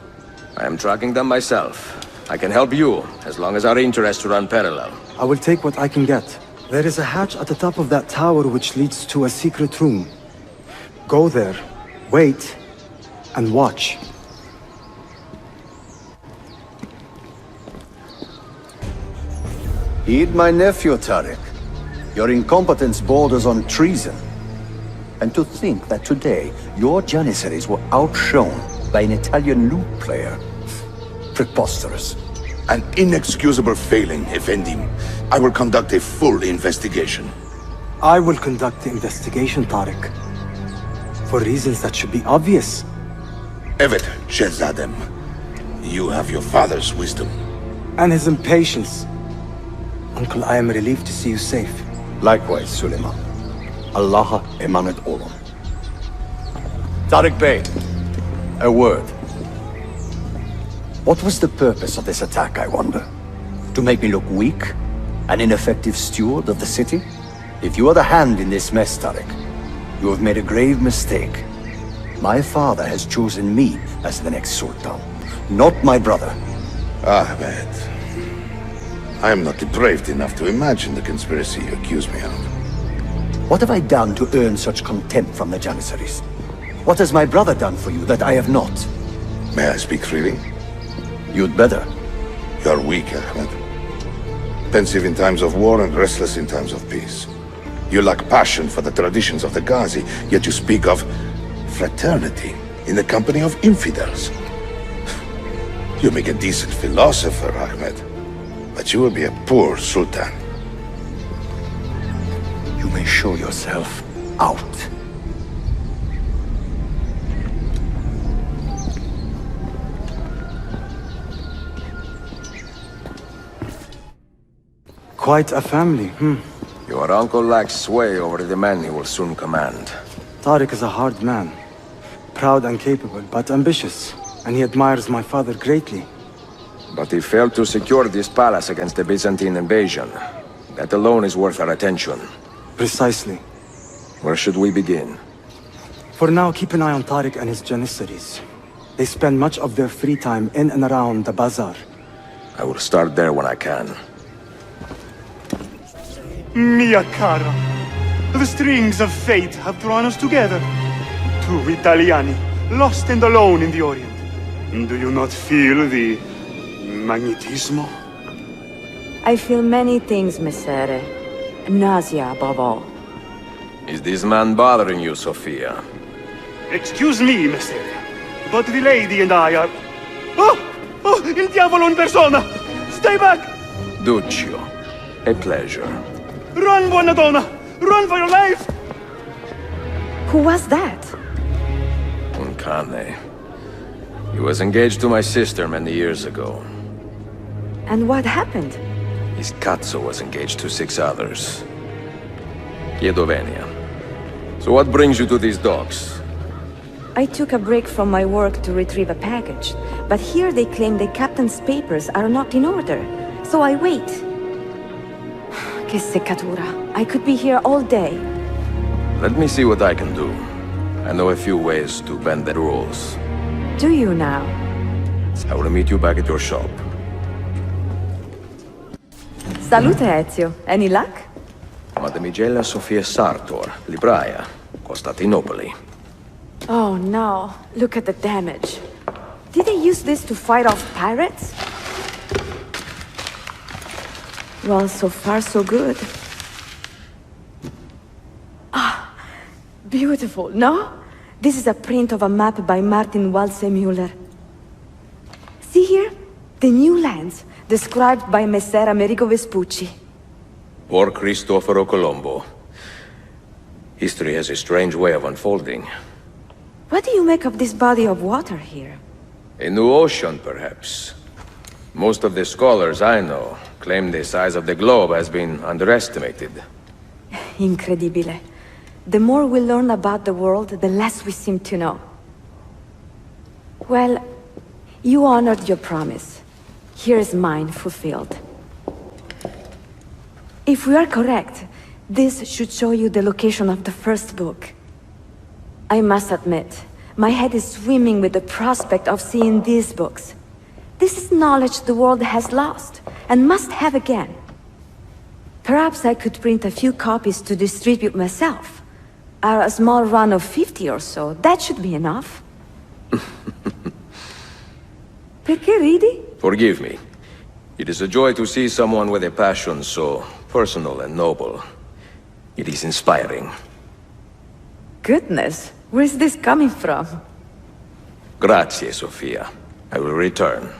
I am tracking them myself. I can help you, as long as our interests run parallel. I will take what I can get. There is a hatch at the top of that tower which leads to a secret room. Go there, wait, and watch. Heed my nephew, Tarek. Your incompetence borders on treason. And to think that today, your Janissaries were outshone by an Italian lute player. Preposterous. An inexcusable failing, Effendi. I will conduct a full investigation. I will conduct the investigation, Tarek. For reasons that should be obvious. Evet, Shehzadem. You have your father's wisdom. And his impatience. Uncle, I am relieved to see you safe. Likewise, Suleiman. Allah emanat olun. Tarek Bey, a word. What was the purpose of this attack, I wonder? To make me look weak? An ineffective steward of the city? If you are the hand in this mess, Tarek, you have made a grave mistake. My father has chosen me as the next Sultan, not my brother. Ahmed. I am not depraved enough to imagine the conspiracy you accuse me of. What have I done to earn such contempt from the Janissaries? What has my brother done for you that I have not? May I speak freely? You'd better. You're weak, Ahmed. Pensive in times of war and restless in times of peace. You lack passion for the traditions of the Ghazi, yet you speak of fraternity in the company of infidels. You make a decent philosopher, Ahmed, but you will be a poor sultan. You may show yourself out. Quite a family, Your uncle lacks sway over the men he will soon command. Tarek is a hard man. Proud and capable, but ambitious. And he admires my father greatly. But he failed to secure this palace against the Byzantine invasion. That alone is worth our attention. Precisely. Where should we begin? For now, keep an eye on Tarek and his Janissaries. They spend much of their free time in and around the bazaar. I will start there when I can. Mia cara, the strings of fate have drawn us together. Two Italiani, lost and alone in the Orient. Do you not feel the magnetismo? I feel many things, Messere. Nausea above all. Is this man bothering you, Sophia? Excuse me, Messere, but the lady and I are... Oh, il diavolo in persona! Stay back! Duccio, a pleasure. Run, buona donna! Run for your life! Who was that? Un cane. He was engaged to my sister many years ago. And what happened? His cazzo was engaged to 6 others. Chiedo venia. So what brings you to these docks? I took a break from my work to retrieve a package, but here they claim the captain's papers are not in order, so I wait. Que seccatura. I could be here all day. Let me see what I can do. I know a few ways to bend the rules. Do you now? I will meet you back at your shop. Salute, Ezio. Any luck? Mademoiselle Sofia Sartor, libraia, Costantinopoli. Oh no, look at the damage. Did they use this to fight off pirates? Well, so far so good. Ah, beautiful, no? This is a print of a map by Martin Walsemuller. See here? The new lands, described by Messer Amerigo Vespucci. Poor Cristoforo Colombo. History has a strange way of unfolding. What do you make of this body of water here? A new ocean, perhaps. Most of the scholars I know claim the size of the globe has been underestimated. Incredibile. The more we learn about the world, the less we seem to know. Well, you honored your promise. Here is mine fulfilled. If we are correct, this should show you the location of the first book. I must admit, my head is swimming with the prospect of seeing these books. This is knowledge the world has lost, and must have again. Perhaps I could print a few copies to distribute myself. A small run of 50 or so, that should be enough. Perché ridi? Forgive me. It is a joy to see someone with a passion so personal and noble. It is inspiring. Goodness, where is this coming from? Grazie, Sofia. I will return.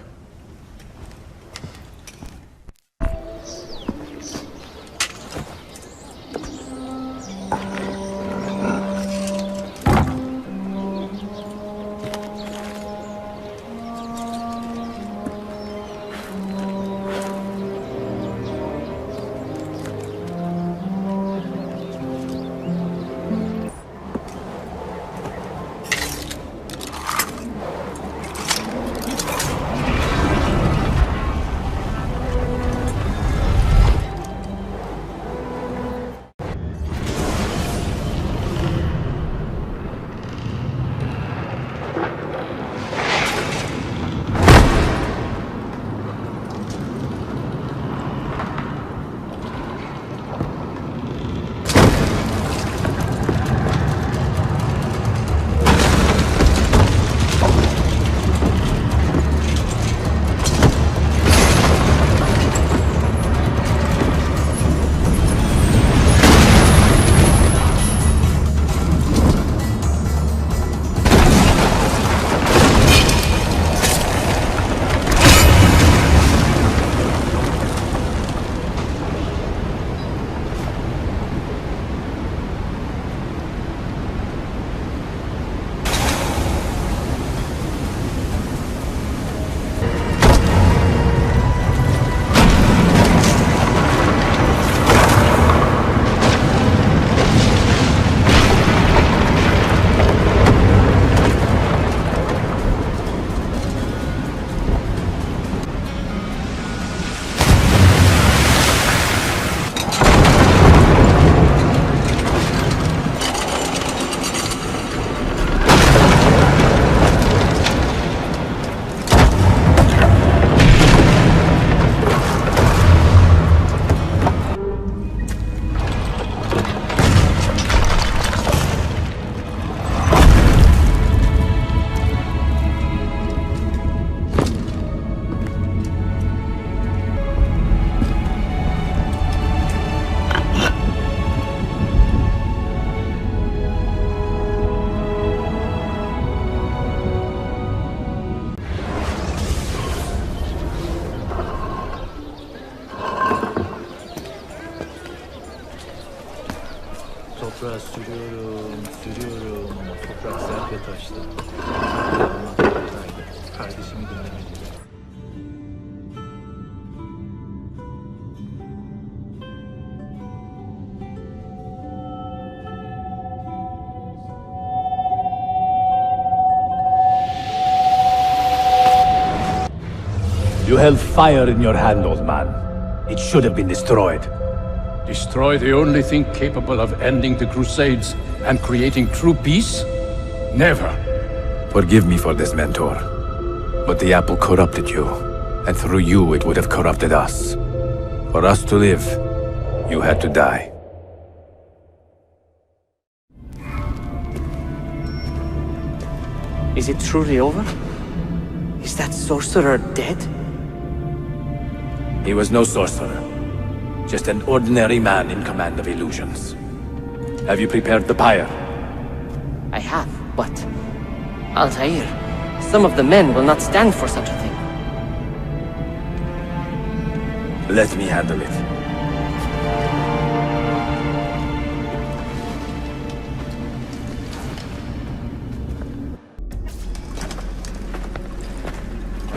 toprağa sürüyorum ama toprak serpe taştı. Kardeşimi dinlemedi. You held fire in your hand, old man. It should have been destroyed. Destroy the only thing capable of ending the Crusades and creating true peace? Never. Forgive me for this, Mentor. But the apple corrupted you, and through you it would have corrupted us. For us to live, you had to die. Is it truly over? Is that sorcerer dead? He was no sorcerer. Just an ordinary man in command of illusions. Have you prepared the pyre? I have, but... Altair, some of the men will not stand for such a thing. Let me handle it.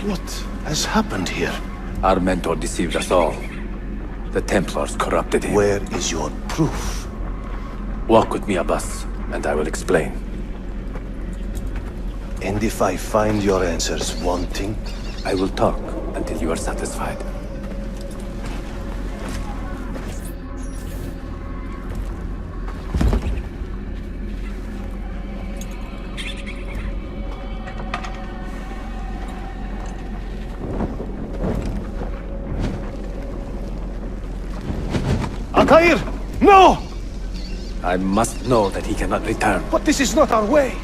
What has happened here? Our mentor deceived us all. The Templars corrupted him. Where is your proof? Walk with me, Abbas, and I will explain. And if I find your answers wanting? I will talk until you are satisfied. Altair! No! I must know that he cannot return. But this is not our way.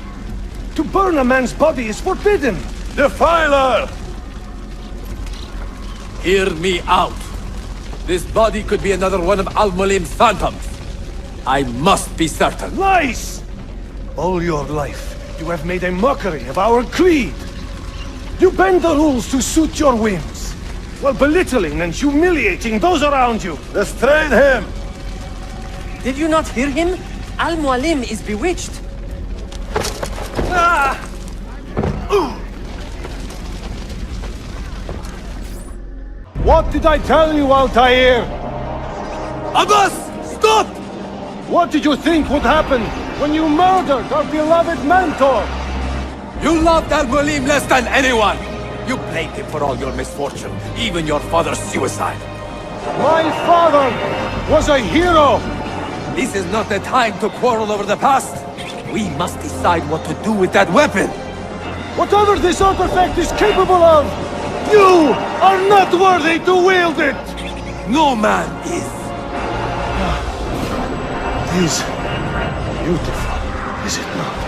To burn a man's body is forbidden. Defiler! Hear me out. This body could be another one of Al-Mulim's phantoms. I must be certain. Lies! All your life, you have made a mockery of our creed. You bend the rules to suit your whims, while belittling and humiliating those around you. Restrain him! Did you not hear him? Al-Mualim is bewitched. Ah! What did I tell you, Altair? Abbas! Stop! What did you think would happen when you murdered our beloved mentor? You loved Al-Mulim less than anyone! You blamed him for all your misfortune, even your father's suicide. My father was a hero! This is not the time to quarrel over the past. We must decide what to do with that weapon. Whatever this artifact is capable of, you are not worthy to wield it! No man is. It is beautiful, is it not?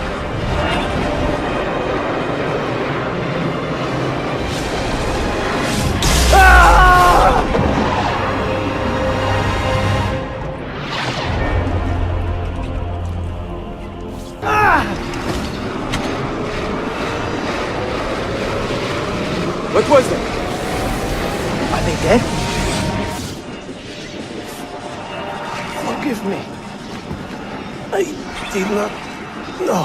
What was it? Are they dead? Forgive me. I did not know.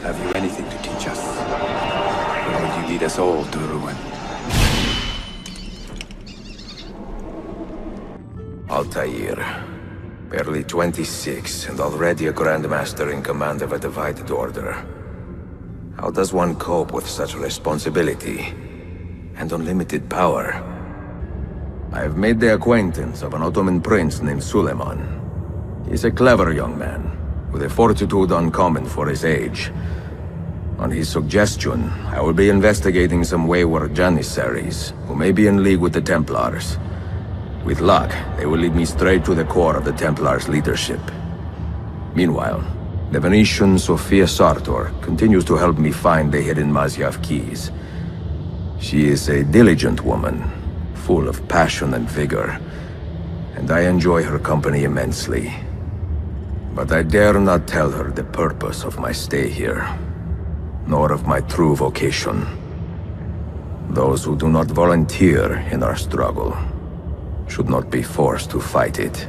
Have you anything to teach us? Or will you lead us all to ruin? Altair. Barely 26 and already a Grandmaster in command of a divided order. How does one cope with such responsibility and unlimited power? I have made the acquaintance of an Ottoman prince named Suleiman. He's a clever young man, with a fortitude uncommon for his age. On his suggestion, I will be investigating some wayward Janissaries, who may be in league with the Templars. With luck, they will lead me straight to the core of the Templars' leadership. Meanwhile, the Venetian Sophia Sartor continues to help me find the hidden Masyaf keys. She is a diligent woman, full of passion and vigor, and I enjoy her company immensely. But I dare not tell her the purpose of my stay here, nor of my true vocation. Those who do not volunteer in our struggle should not be forced to fight it.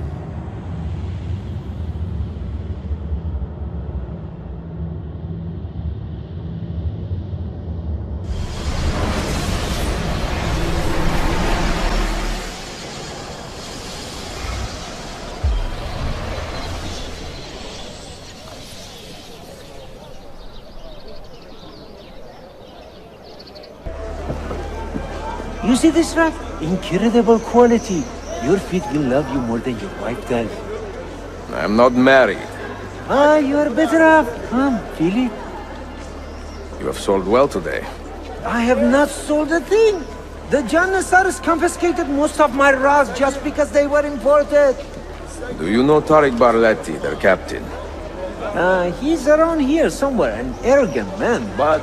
You see this rack? Incredible quality. Your feet will love you more than your wife does. I'm not married. Ah, you're better off. Come, feel it. You have sold well today. I have not sold a thing. The Janissaries confiscated most of my raws just because they were imported. Do you know Tariq Barletti, their captain? He's around here somewhere, an arrogant man, but...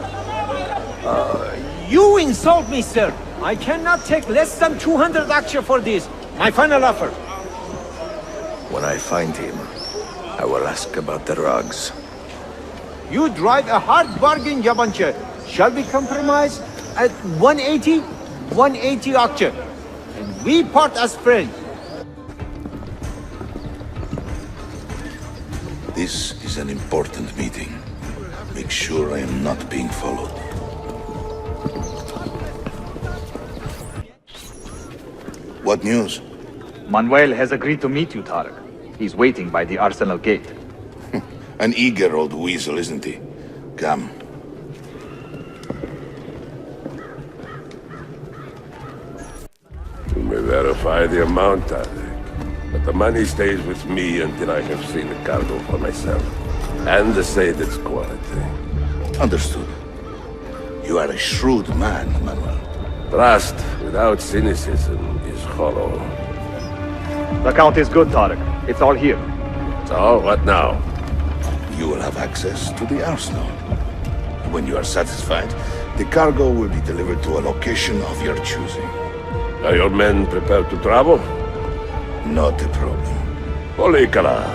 you insult me, sir. I cannot take less than 200 aksha for this. My final offer. When I find him, I will ask about the rugs. You drive a hard bargain, Yabanche. Shall we compromise at 180? 180 aksha. And we part as friends. This is an important meeting. Make sure I am not being followed. What news? Manuel has agreed to meet you, Tariq. He's waiting by the arsenal gate. An eager old weasel, isn't he? Come. You may verify the amount, Tariq. But the money stays with me until I have seen the cargo for myself. And say its quality. Understood. You are a shrewd man, Manuel. Trust without cynicism is hollow. The count is good, Tariq. It's all here. So, what now? You will have access to the arsenal. When you are satisfied, the cargo will be delivered to a location of your choosing. Are your men prepared to travel? Not a problem. Polikala,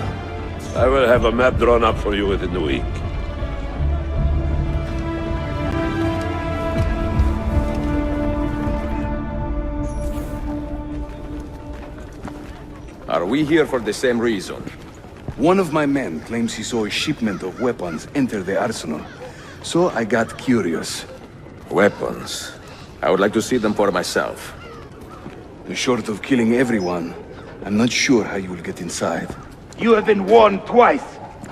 I will have a map drawn up for you within the week. Are we here for the same reason? One of my men claims he saw a shipment of weapons enter the arsenal. So I got curious. Weapons? I would like to see them for myself. Short of killing everyone, I'm not sure how you will get inside. You have been warned twice.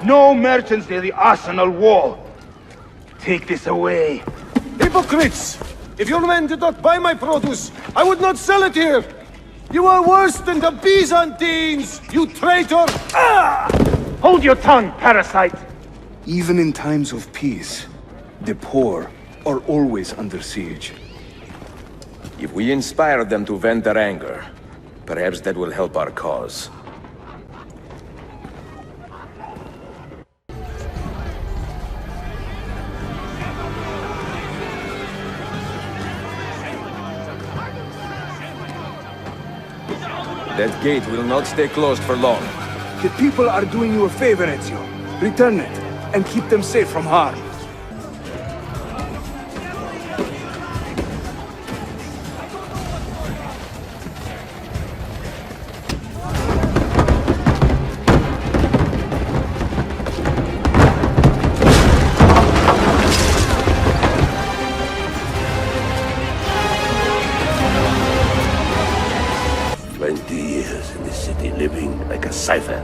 No merchants near the arsenal wall. Take this away. Hypocrites! If your men did not buy my produce, I would not sell it here! You are worse than the Byzantines, you traitor! Ah! Hold your tongue, parasite! Even in times of peace, the poor are always under siege. If we inspire them to vent their anger, perhaps that will help our cause. That gate will not stay closed for long. The people are doing you a favor, Ezio. Return it, and keep them safe from harm. Cipher.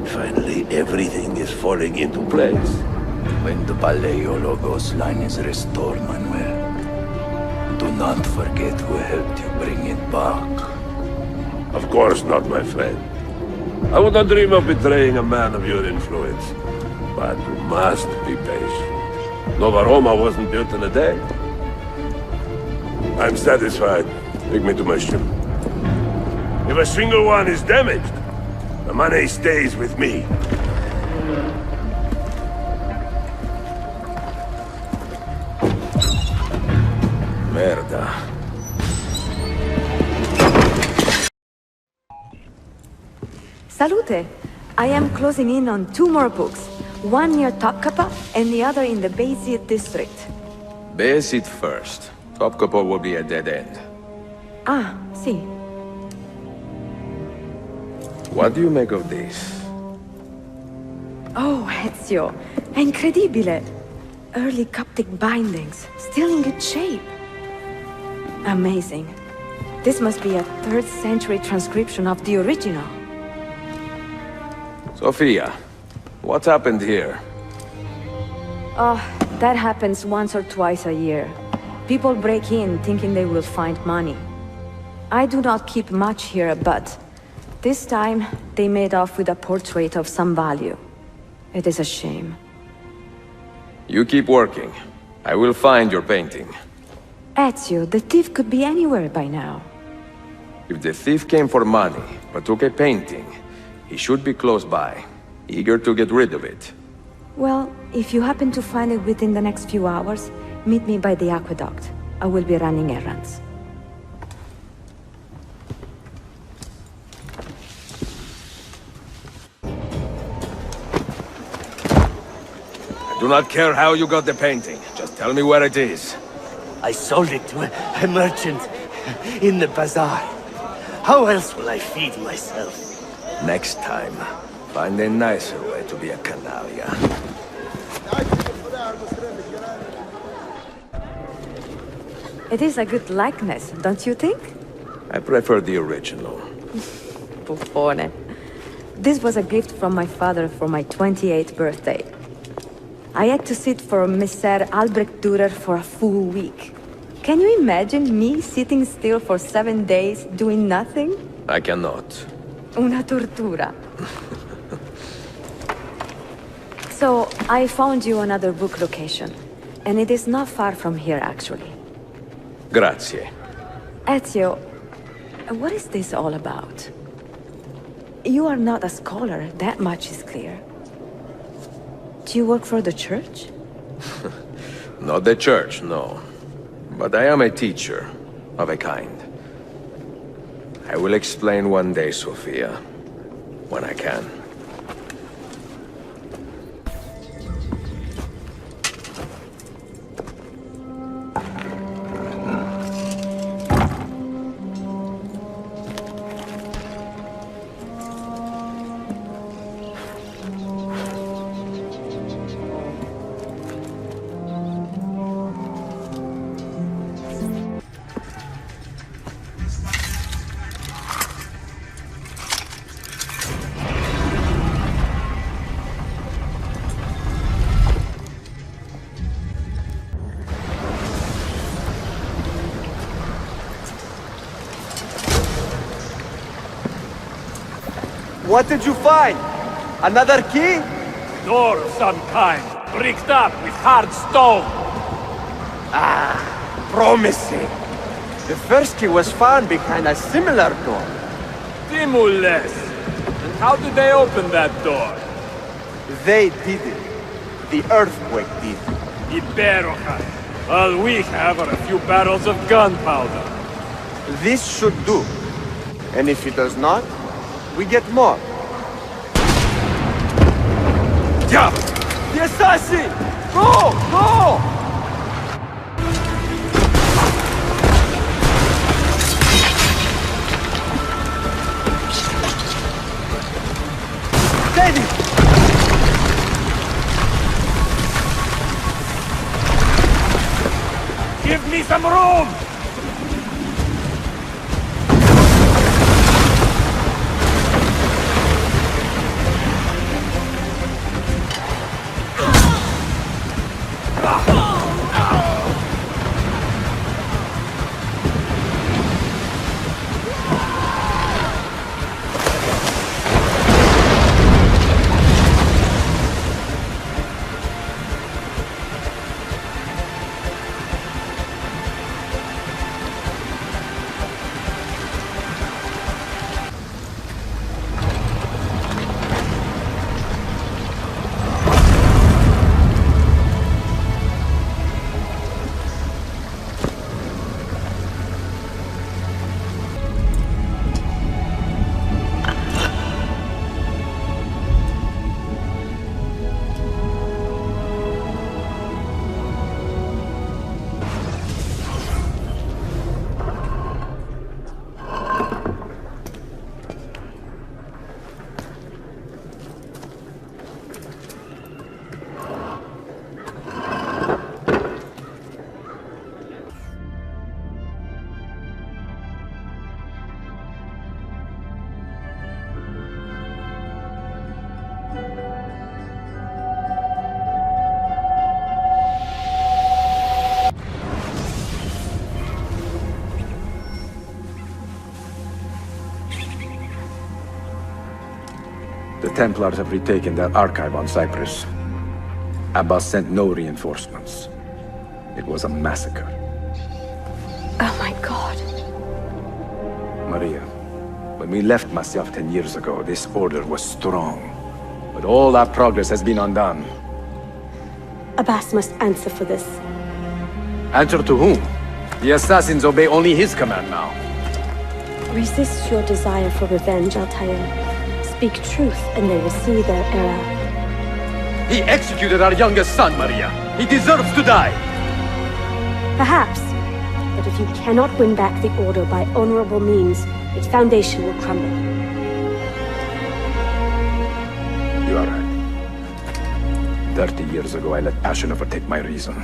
Finally, everything is falling into place. When the Paleologos line is restored, Manuel, do not forget who helped you bring it back. Of course not, my friend. I would not dream of betraying a man of your influence. But you must be patient. Nova Roma wasn't built in a day. I'm satisfied. Take me to my ship. If a single one is damaged, the money stays with me. Merda. Salute! I am closing in on 2 more books. One near Topkapı and the other in the Beyazıt district. Beyazıt first. Topkapı will be a dead end. Ah, see. What do you make of this? Oh, Ezio. Incredibile. Early Coptic bindings, still in good shape. Amazing. This must be a 3rd century transcription of the original. Sophia, what happened here? Oh, that happens once or twice a year. People break in thinking they will find money. I do not keep much here, but this time they made off with a portrait of some value. It is a shame. You keep working. I will find your painting. Ezio, the thief could be anywhere by now. If the thief came for money, but took a painting, he should be close by, eager to get rid of it. Well, if you happen to find it within the next few hours, meet me by the aqueduct. I will be running errands. I do not care how you got the painting. Just tell me where it is. I sold it to a merchant in the bazaar. How else will I feed myself? Next time, find a nicer way to be a canaglia. It is a good likeness, don't you think? I prefer the original. Buffone. This was a gift from my father for my 28th birthday. I had to sit for Messer Albrecht Dürer for a full week. Can you imagine me sitting still for 7 days, doing nothing? I cannot. Una tortura. So, I found you another book location. And it is not far from here, actually. Grazie. Ezio, what is this all about? You are not a scholar, that much is clear. Do you work for the church? Not the church, no. But I am a teacher, of a kind. I will explain one day, Sophia, when I can. What did you find? Another key? Door of some kind, bricked up with hard stone. Ah, promising. The first key was found behind a similar door. Timules. And how did they open that door? They did it. The earthquake did. Iberoja. All we have are a few barrels of gunpowder. This should do. And if it does not, we get more. Yeah! The assassin! Go! Go! Steady! Give me some room! The Templars have retaken their archive on Cyprus. Abbas sent no reinforcements. It was a massacre. Oh my god. Maria, when we left Masyaf 10 years ago, this order was strong. But all our progress has been undone. Abbas must answer for this. Answer to whom? The assassins obey only his command now. Resist your desire for revenge, Altair. Speak truth, and they will see their error. He executed our youngest son, Maria. He deserves to die. Perhaps. But if you cannot win back the Order by honorable means, its foundation will crumble. You are right. 30 years ago, I let passion overtake my reason.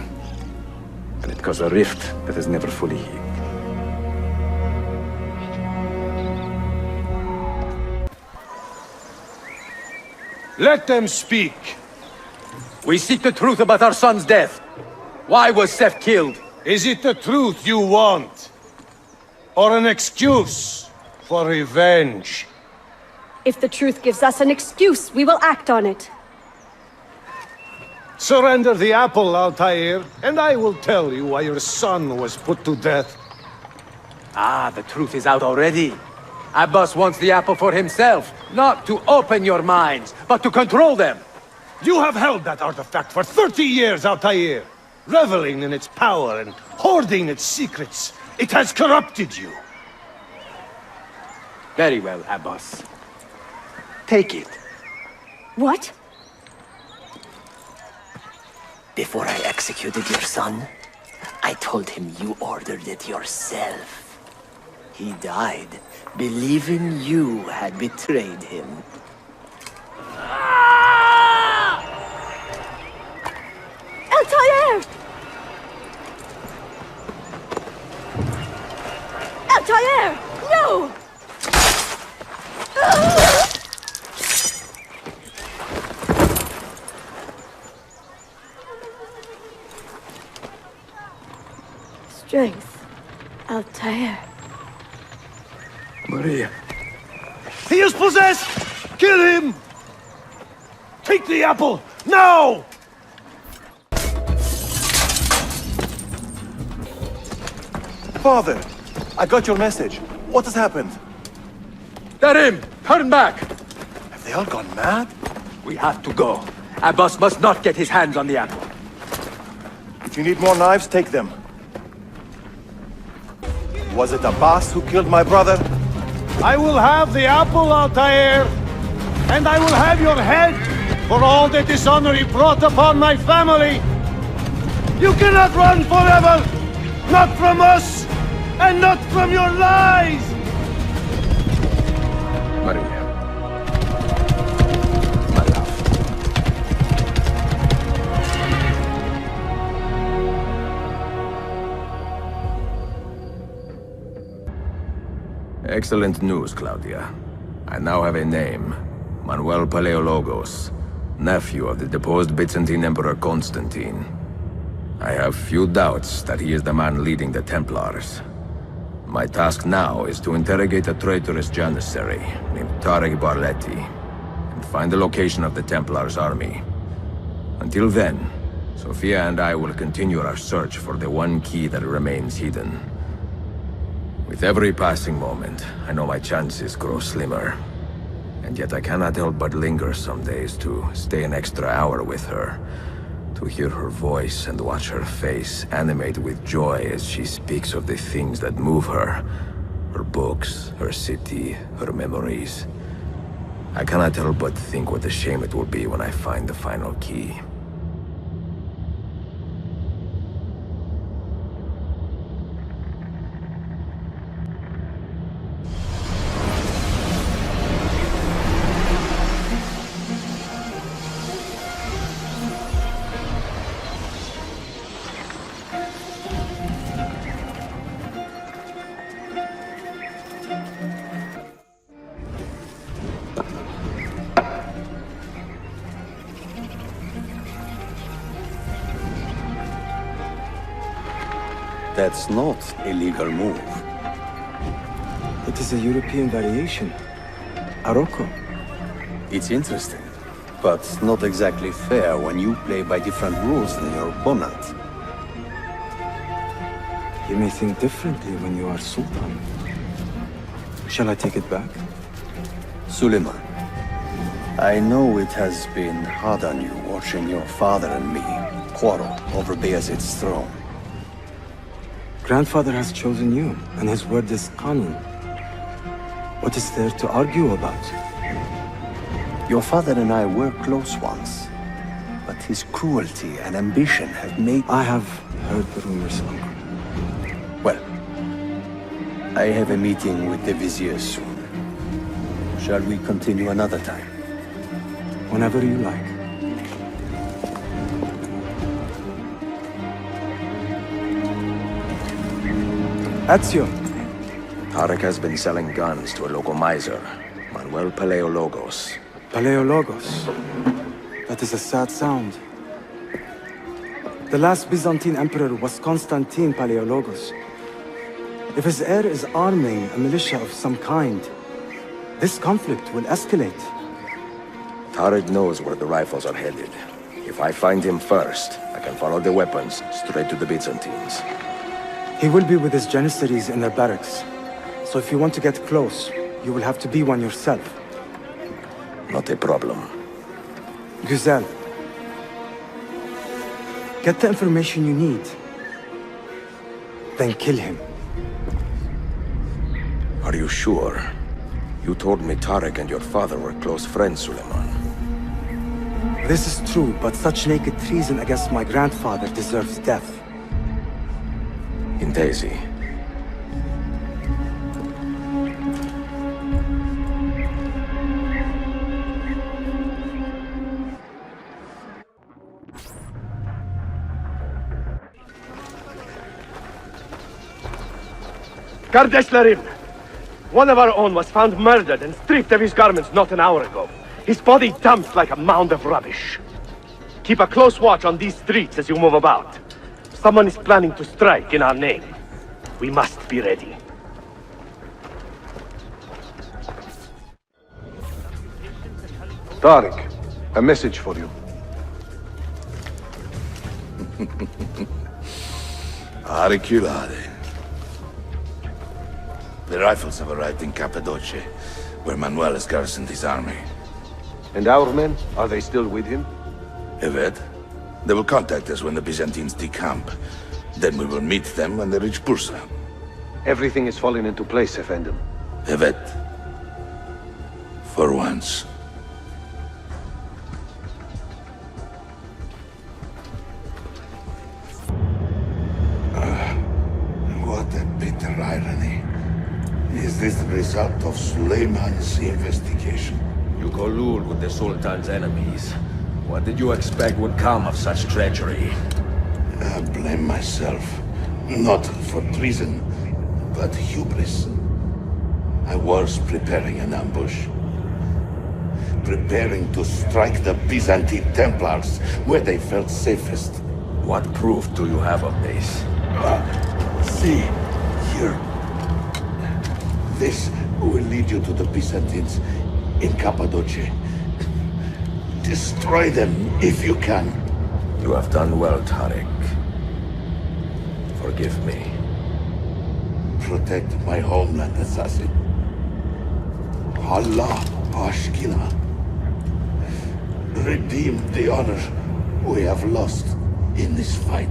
And it caused a rift that has never fully healed. Let them speak. We seek the truth about our son's death. Why was Seth killed? Is it the truth you want? Or an excuse for revenge? If the truth gives us an excuse, we will act on it. Surrender the apple, Altair, and I will tell you why your son was put to death. Ah, the truth is out already. Abbas wants the apple for himself, not to open your minds, but to control them. You have held that artifact for 30 years, Altair, reveling in its power and hoarding its secrets. It has corrupted you. Very well, Abbas. Take it. What? Before I executed your son, I told him you ordered it yourself. He died, believing you had betrayed him. Altair! Altair! No! Strength. Altair. Maria. He is possessed! Kill him! Take the apple, now! Father, I got your message. What has happened? They're him! Turn back! Have they all gone mad? We have to go. Abbas must not get his hands on the apple. If you need more knives, take them. Was it Abbas who killed my brother? I will have the apple, Altair, and I will have your head for all the dishonor he brought upon my family. You cannot run forever, not from us, and not from your lies! Maria. Excellent news, Claudia. I now have a name. Manuel Paleologos, nephew of the deposed Byzantine Emperor Constantine. I have few doubts that he is the man leading the Templars. My task now is to interrogate a traitorous janissary named Tarek Barletti and find the location of the Templars' army. Until then, Sophia and I will continue our search for the one key that remains hidden. With every passing moment, I know my chances grow slimmer. And yet I cannot help but linger some days to stay an extra hour with her. To hear her voice and watch her face animate with joy as she speaks of the things that move her. Her books, her city, her memories. I cannot help but think what a shame it will be when I find the final key. That's not a legal move. It is a European variation. Arocco. It's interesting, but not exactly fair when you play by different rules than your opponent. You may think differently when you are Sultan. Shall I take it back? Suleiman, I know it has been hard on you watching your father and me quarrel over Bayezid's throne. Grandfather has chosen you, and his word is Qanun. What is there to argue about? Your father and I were close once, but his cruelty and ambition have made... I have heard the rumors, Uncle. Well, I have a meeting with the Vizier soon. Shall we continue another time? Whenever you like. Ezio. Tarek has been selling guns to a local miser, Manuel Paleologos. Paleologos. That is a sad sound. The last Byzantine emperor was Constantine Paleologos. If his heir is arming a militia of some kind, this conflict will escalate. Tarek knows where the rifles are headed. If I find him first, I can follow the weapons straight to the Byzantines. He will be with his Janissaries in their barracks. So if you want to get close, you will have to be one yourself. Not a problem. Güzel. Get the information you need. Then kill him. Are you sure? You told me Tarek and your father were close friends, Suleiman. This is true, but such naked treason against my grandfather deserves death. In Daisy. Kardeşlerim! One of our own was found murdered and stripped of his garments not an hour ago. His body dumped like a mound of rubbish. Keep a close watch on these streets as you move about. Someone is planning to strike in our name. We must be ready. Tariq, a message for you. Auriculare. The rifles have arrived in Cappadocia, where Manuel has garrisoned his army. And our men, are they still with him? Evet. They will contact us when the Byzantines decamp. Then we will meet them when they reach Bursa. Everything is falling into place, Effendim. Evet. For once. What a bitter irony. Is this the result of Suleiman's investigation? You collude with the Sultan's enemies. What did you expect would come of such treachery? I blame myself. Not for treason, but hubris. I was preparing an ambush. Preparing to strike the Byzantine Templars where they felt safest. What proof do you have of this? See, here. This will lead you to the Byzantines in Cappadocia. Destroy them if you can. You have done well, Tarek. Forgive me. Protect my homeland, assassin. Allah Ashkila. Redeem the honor we have lost in this fight.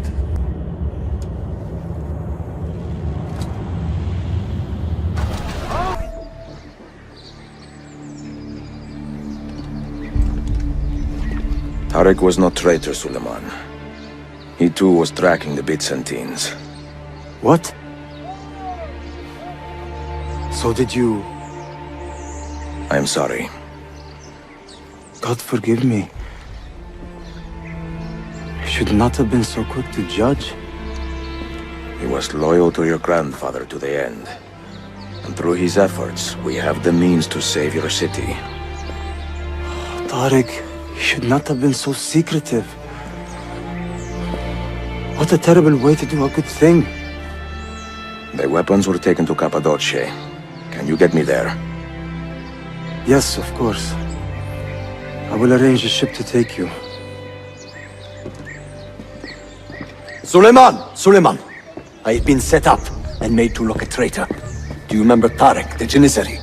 Tarek was not traitor, Suleiman. He too was tracking the Byzantines. What? So did you... I am sorry. God forgive me. I should not have been so quick to judge. He was loyal to your grandfather to the end. And through his efforts, we have the means to save your city. Tariq, you should not have been so secretive. What a terrible way to do a good thing. The weapons were taken to Cappadocia. Can you get me there? Yes, of course. I will arrange a ship to take you. Suleiman! I have been set up and made to look a traitor. Do you remember Tariq, the Janissary?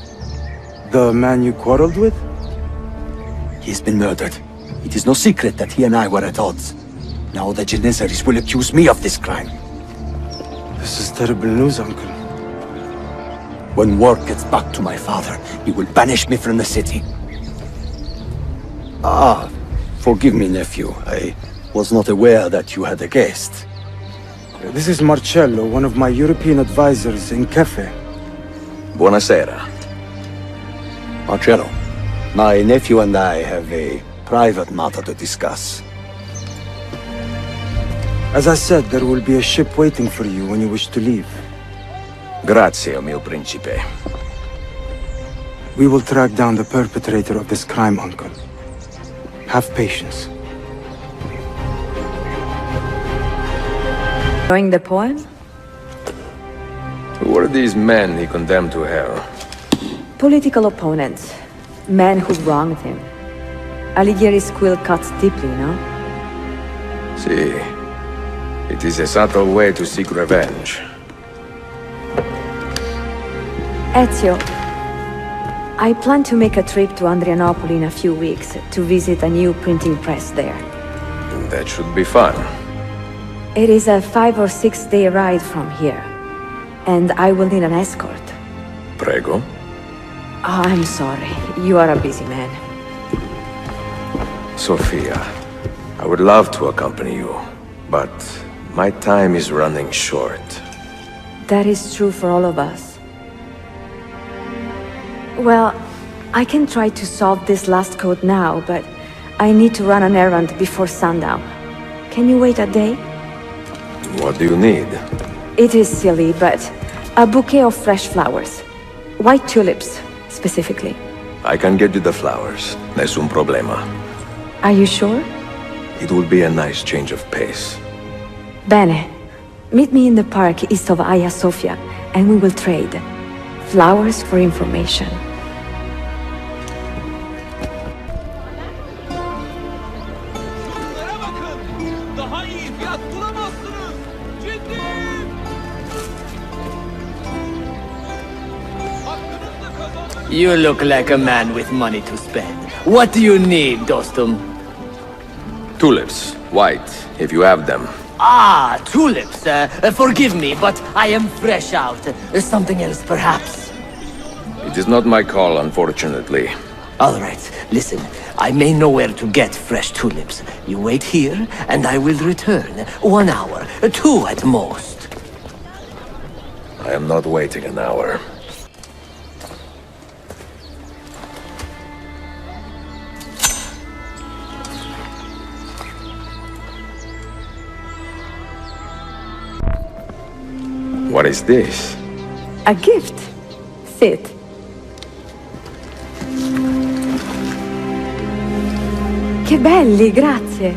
The man you quarreled with? He has been murdered. It is no secret that he and I were at odds. Now the Janissaries will accuse me of this crime. This is terrible news, Uncle. When word gets back to my father, he will banish me from the city. Ah, forgive me, nephew. I was not aware that you had a guest. This is Marcello, one of my European advisors in Cafe. Buonasera. Marcello, my nephew and I have a private matter to discuss. As I said, there will be a ship waiting for you when you wish to leave. Grazie, mio principe. We will track down the perpetrator of this crime, Uncle. Have patience. Enjoying the poem? Who are these men he condemned to hell? Political opponents. Men who wronged him. Alighieri's quill cuts deeply, no? See, it is a subtle way to seek revenge. Ezio, I plan to make a trip to Andrianople in a few weeks to visit a new printing press there. That should be fun. It is a 5 or 6 day ride from here, and I will need an escort. Prego. Oh, I'm sorry. You are a busy man. Sophia, I would love to accompany you, but my time is running short. That is true for all of us. Well, I can try to solve this last code now, but I need to run an errand before sundown. Can you wait a day? What do you need? It is silly, but a bouquet of fresh flowers. White tulips, specifically. I can get you the flowers. Nessun problema. Are you sure? It will be a nice change of pace. Bene. Meet me in the park east of Hagia Sophia, and we will trade. Flowers for information. You look like a man with money to spend. What do you need, Dostum? Tulips. White, if you have them. Ah, tulips. Forgive me, but I am fresh out. Something else, perhaps? It is not my call, unfortunately. All right, listen. I may know where to get fresh tulips. You wait here, and I will return. 1 hour, 2 at most. I am not waiting an hour. What is this? A gift. Sit. Che belli, grazie.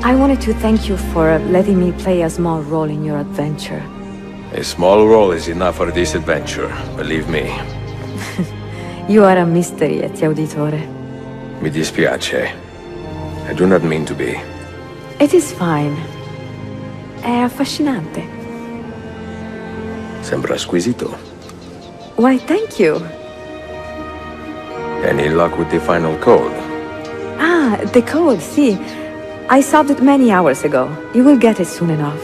I wanted to thank you for letting me play a small role in your adventure. A small role is enough for this adventure, believe me. You are a mystery, Ezio Auditore. Mi dispiace. I do not mean to be. It is fine. È affascinante. Sembra squisito. Why, thank you. Any luck with the final code? Ah, the code, see. I solved it many hours ago. You will get it soon enough.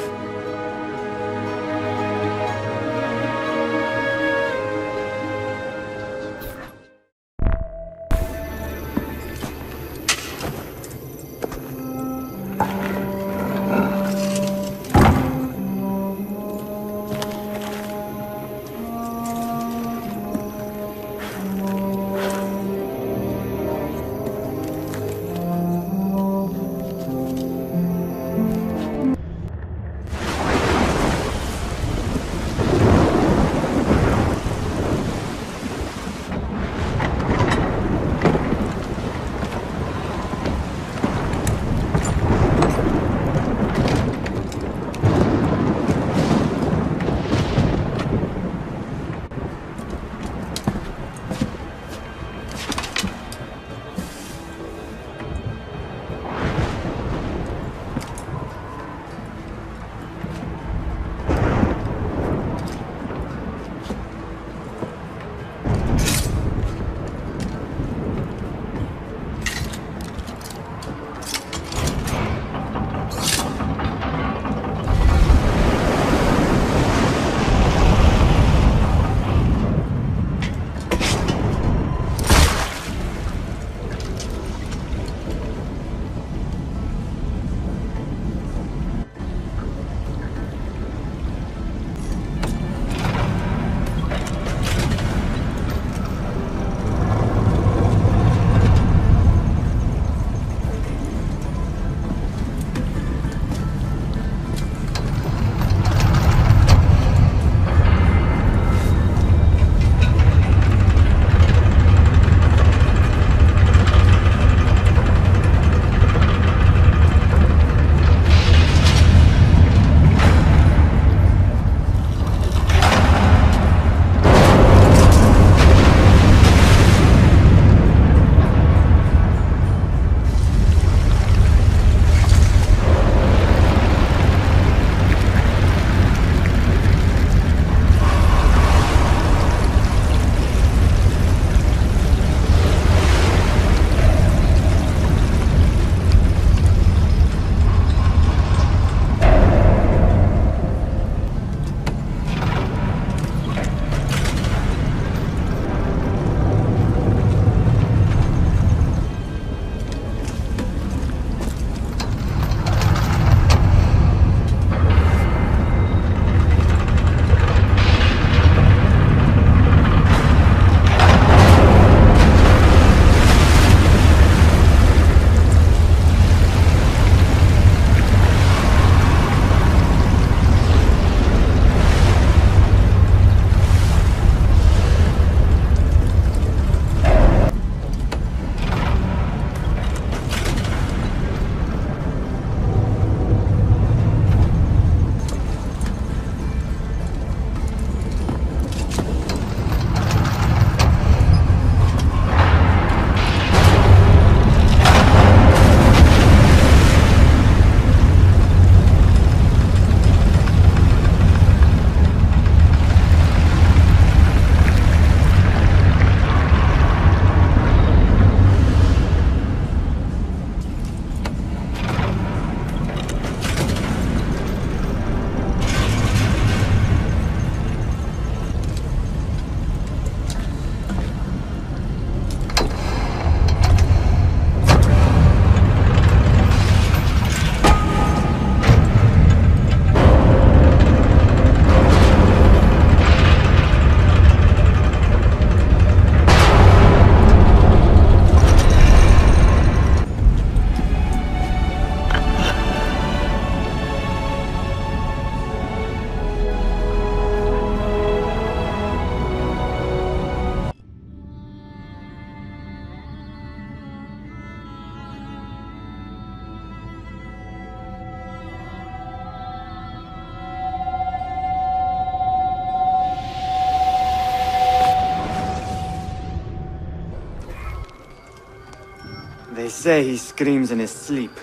say he screams in his sleep,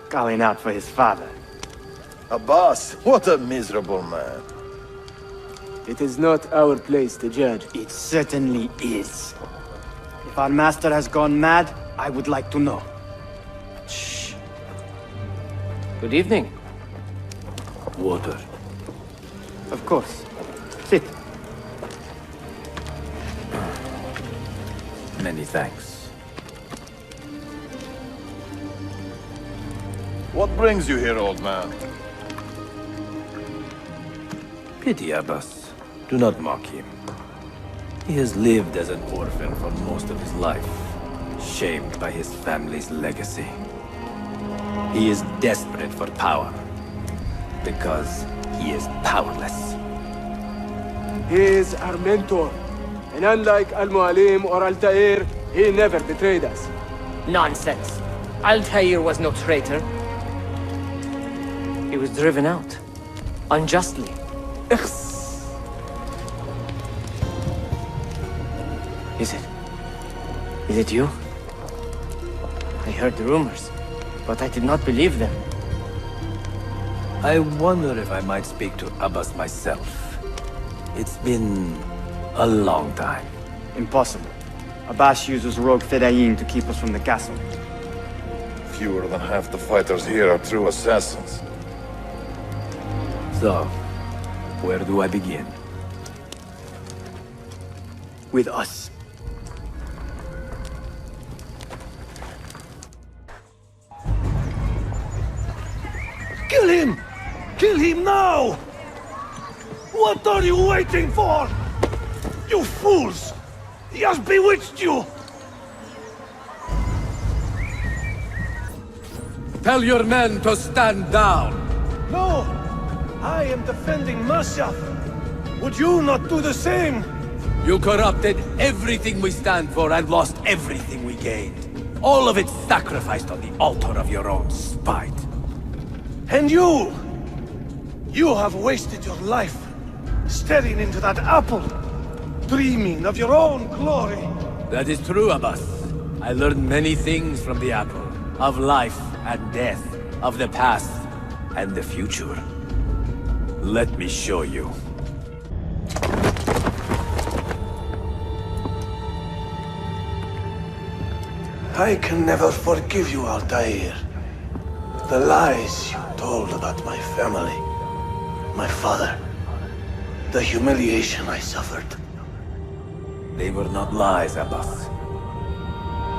calling out for his father. Abbas, what a miserable man. It is not our place to judge. It certainly is. If our master has gone mad, I would like to know. Shh. Good evening. Water. Of course. Sit. Many thanks. What brings you here, old man? Pity Abbas. Do not mock him. He has lived as an orphan for most of his life, shamed by his family's legacy. He is desperate for power, because he is powerless. He is our mentor, and unlike Al-Mualim or Altair, he never betrayed us. Nonsense. Altair was no traitor. He was driven out. Unjustly. Is it you? I heard the rumors, but I did not believe them. I wonder if I might speak to Abbas myself. It's been a long time. Impossible. Abbas uses rogue Fedayeen to keep us from the castle. Fewer than half the fighters here are true assassins. So, where do I begin? With us. Kill him! Kill him now! What are you waiting for? You fools! He has bewitched you! Tell your men to stand down! No! I am defending Masha! Would you not do the same? You corrupted everything we stand for and lost everything we gained. All of it sacrificed on the altar of your own spite. And you! You have wasted your life staring into that apple, dreaming of your own glory. That is true, Abbas. I learned many things from the apple. Of life and death. Of the past and the future. Let me show you. I can never forgive you, Altair. The lies you told about my family, my father, the humiliation I suffered. They were not lies, Abbas.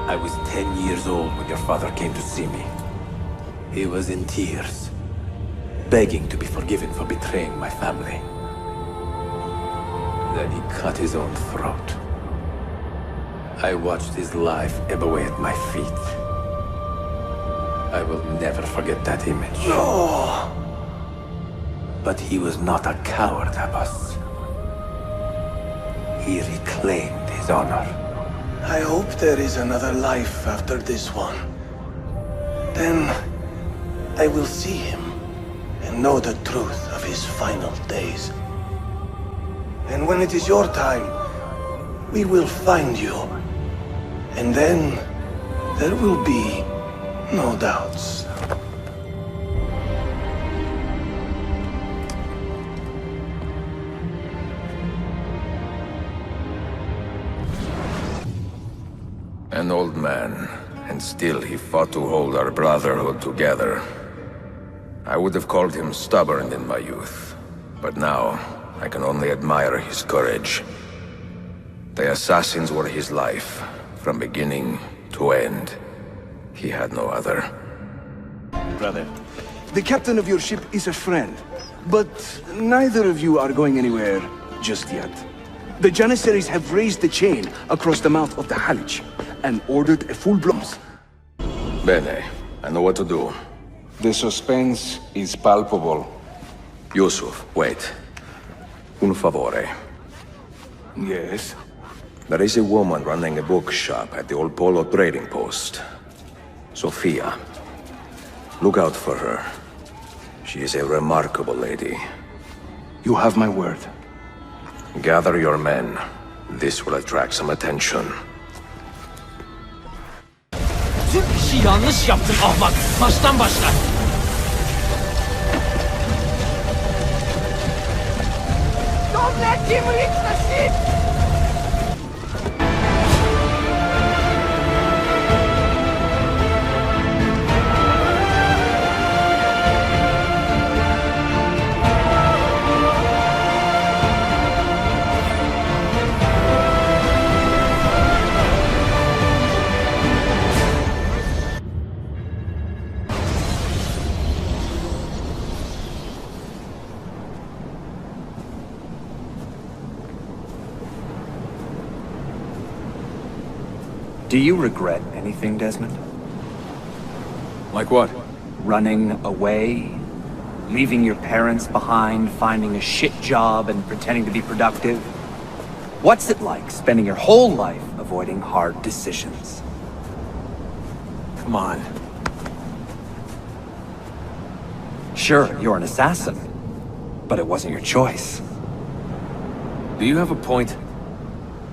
I was 10 years old when your father came to see me. He was in tears, begging to be forgiven for betraying my family. Then he cut his own throat. I watched his life ebb away at my feet. I will never forget that image. No! But he was not a coward, Abbas. He reclaimed his honor. I hope there is another life after this one. Then I will see him and know the truth of his final days. And when it is your time, we will find you. And then there will be no doubts. An old man, and still he fought to hold our brotherhood together. I would have called him stubborn in my youth, but now I can only admire his courage. The assassins were his life, from beginning to end. He had no other. Brother, the captain of your ship is a friend, but neither of you are going anywhere just yet. The Janissaries have raised the chain across the mouth of the Halij and ordered a full-blown... Bene, I know what to do. The suspense is palpable. Yusuf, wait. Un favore. Yes? There is a woman running a bookshop at the old Polo trading post. Sophia. Look out for her. She is a remarkable lady. You have my word. Gather your men. This will attract some attention. işi yanlış yaptın ahmak. Baştan başla. Don't let him reach the ship! Do you regret anything, Desmond? Like what? Running away? Leaving your parents behind, finding a shit job, and pretending to be productive? What's it like spending your whole life avoiding hard decisions? Come on. Sure, you're an assassin, but it wasn't your choice. Do you have a point?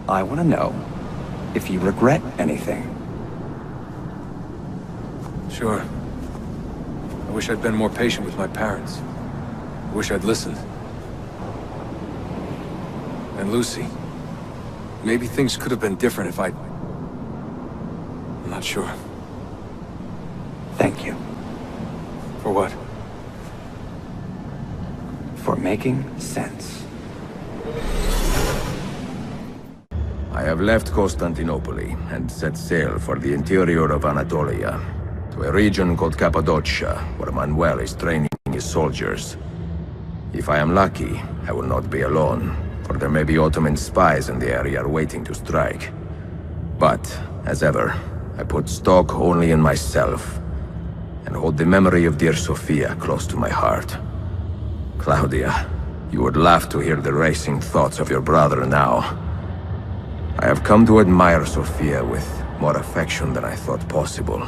I want to know if you regret anything. Sure. I wish I'd been more patient with my parents. I wish I'd listened. And Lucy. Maybe things could have been different if I'd... I'm not sure. Thank you. For what? For making sense. I have left Constantinople and set sail for the interior of Anatolia, to a region called Cappadocia, where Manuel is training his soldiers. If I am lucky, I will not be alone, for there may be Ottoman spies in the area waiting to strike. But, as ever, I put stock only in myself, and hold the memory of dear Sophia close to my heart. Claudia, you would laugh to hear the racing thoughts of your brother now. I have come to admire Sophia with more affection than I thought possible.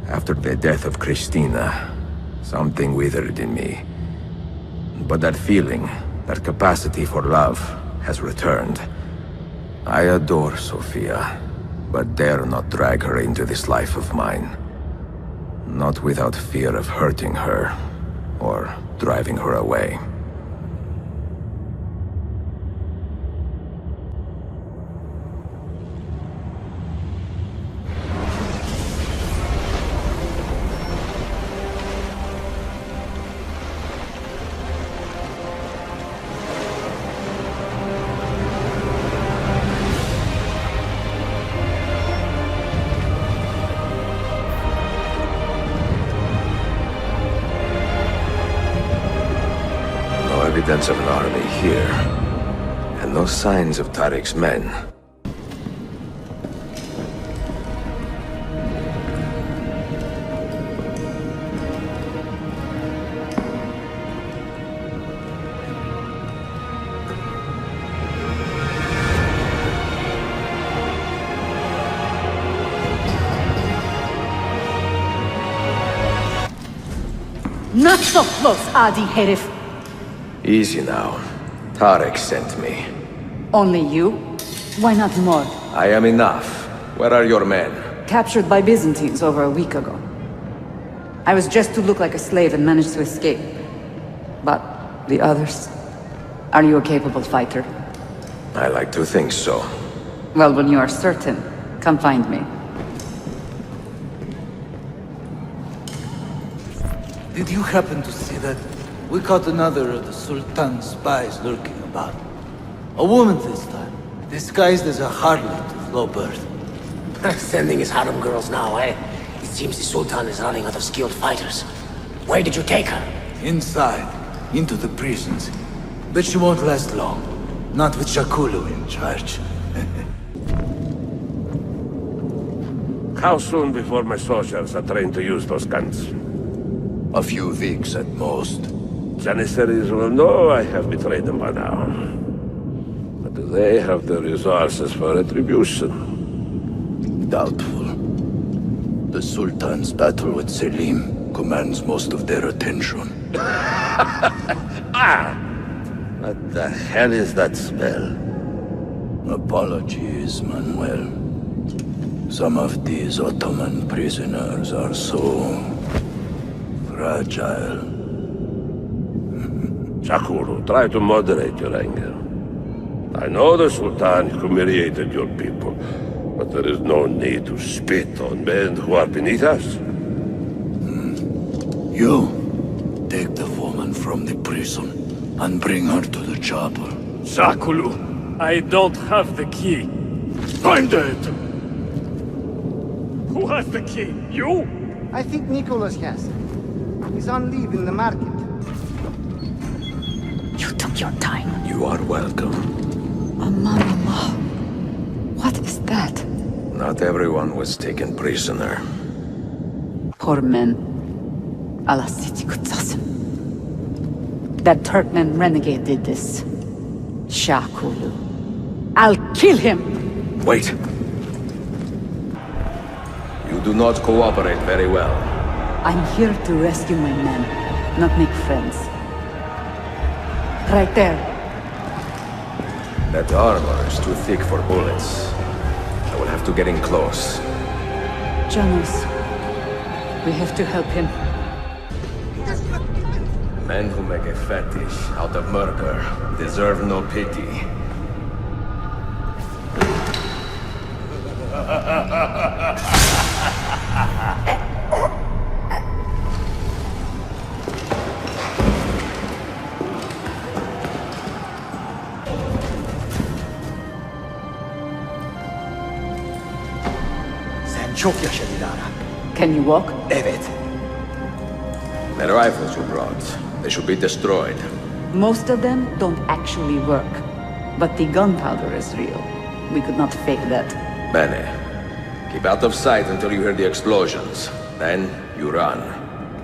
After the death of Christina, something withered in me. But that feeling, that capacity for love, has returned. I adore Sophia, but dare not drag her into this life of mine. Not without fear of hurting her, or driving her away. Evidence of an army here, and no signs of Tariq's men. Not so close, Adi Herif. Easy now. Tariq sent me. Only you? Why not more? I am enough. Where are your men? Captured by Byzantines over a week ago. I was just to look like a slave and managed to escape. But the others? Are you a capable fighter? I like to think so. Well, when you are certain, come find me. Did you happen to see that? We caught another of the Sultan's spies lurking about. A woman this time, disguised as a harlot of low birth. Sending his harem girls now, eh? It seems the Sultan is running out of skilled fighters. Where did you take her? Inside, into the prisons. But she won't last long. Not with Shakulu in charge. How soon before my soldiers are trained to use those guns? A few weeks at most. Janissaries will know I have betrayed them by now. But do they have the resources for retribution? Doubtful. The Sultan's battle with Selim commands most of their attention. What the hell is that smell? Apologies, Manuel. Some of these Ottoman prisoners are so fragile. Shakuru, try to moderate your anger. I know the Sultan humiliated your people, but there is no need to spit on men who are beneath us. You, take the woman from the prison and bring her to the chapel. Shakulu, I don't have the key. Find it! Who has the key? You? I think Nicholas has. He's on leave in the market. You took your time. You are welcome. Aman Allah. What is that? Not everyone was taken prisoner. Poor men. Allah City Kutsasım. That Turkmen renegade did this. Shakulu. I'll kill him! Wait! You do not cooperate very well. I'm here to rescue my men, not make friends. Right there. That armor is too thick for bullets. I will have to get in close. Janus, we have to help him. Men who make a fetish out of murder deserve no pity. Sen çok yaşa Dilara. Can you walk? Evet. The rifles you brought, they should be destroyed. Most of them don't actually work. But the gunpowder is real. We could not fake that. Bene. Keep out of sight until you hear the explosions. Then, you run.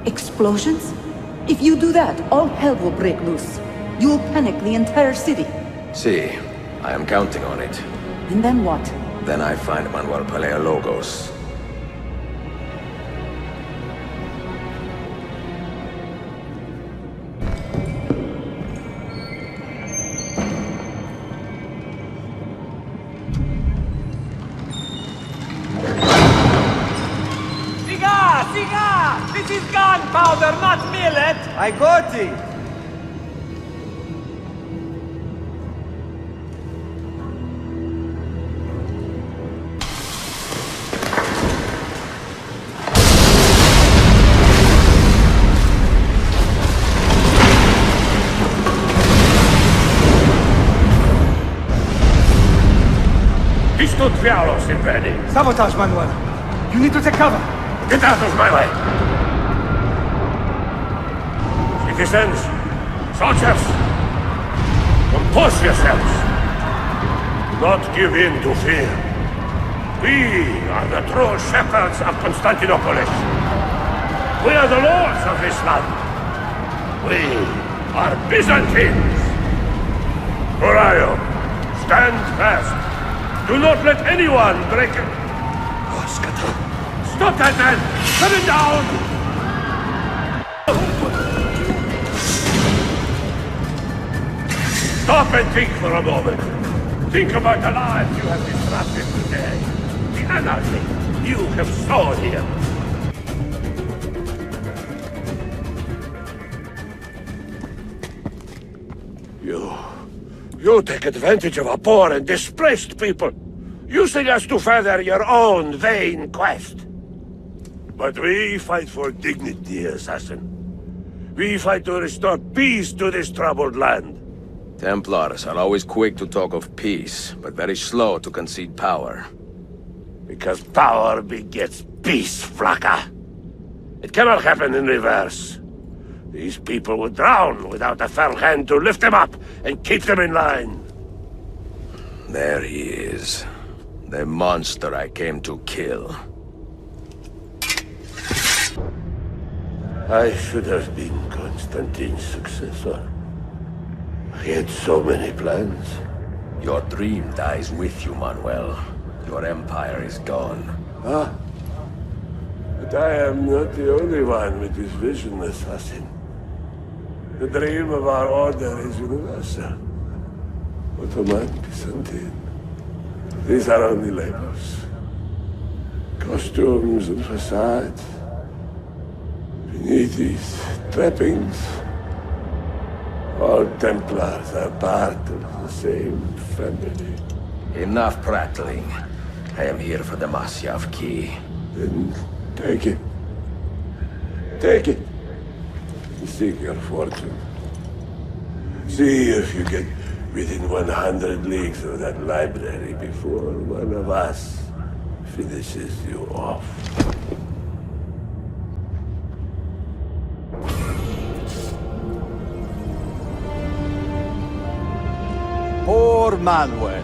Explosions? If you do that, all hell will break loose. You'll panic the entire city. See, I am counting on it. And then what? Then I find Manuel Paleologos. This is gunpowder, not millet! I got it! Distud Fialos in ready. Sabotage, Manuel. You need to take cover. Get out of my way! Citizens, soldiers, compose yourselves. Do not give in to fear. We are the true shepherds of Constantinople. We are the lords of this land. We are Byzantines. Horayo, stand fast. Do not let anyone break it. Stop that man! Put it down! Stop and think for a moment. Think about the lives you have disrupted today. The anarchy you have sown here. You take advantage of a poor and displaced people, using us to further your own vain quest. But we fight for dignity, assassin. We fight to restore peace to this troubled land. Templars are always quick to talk of peace, but very slow to concede power. Because power begets peace, Flaka. It cannot happen in reverse. These people would drown without a firm hand to lift them up and keep them in line. There he is. The monster I came to kill. I should have been Constantine's successor. He had so many plans. Your dream dies with you, Manuel. Your empire is gone. Ah. But I am not the only one with this vision, assassin. The dream of our order is universal. Ottoman, Byzantine. These are only labels. Costumes and facades. Beneath these trappings, all Templars are part of the same family. Enough prattling. I am here for the Masyav key. Then take it. Take it. And seek your fortune. See if you get within 100 leagues of that library before one of us finishes you off. Poor Manuel,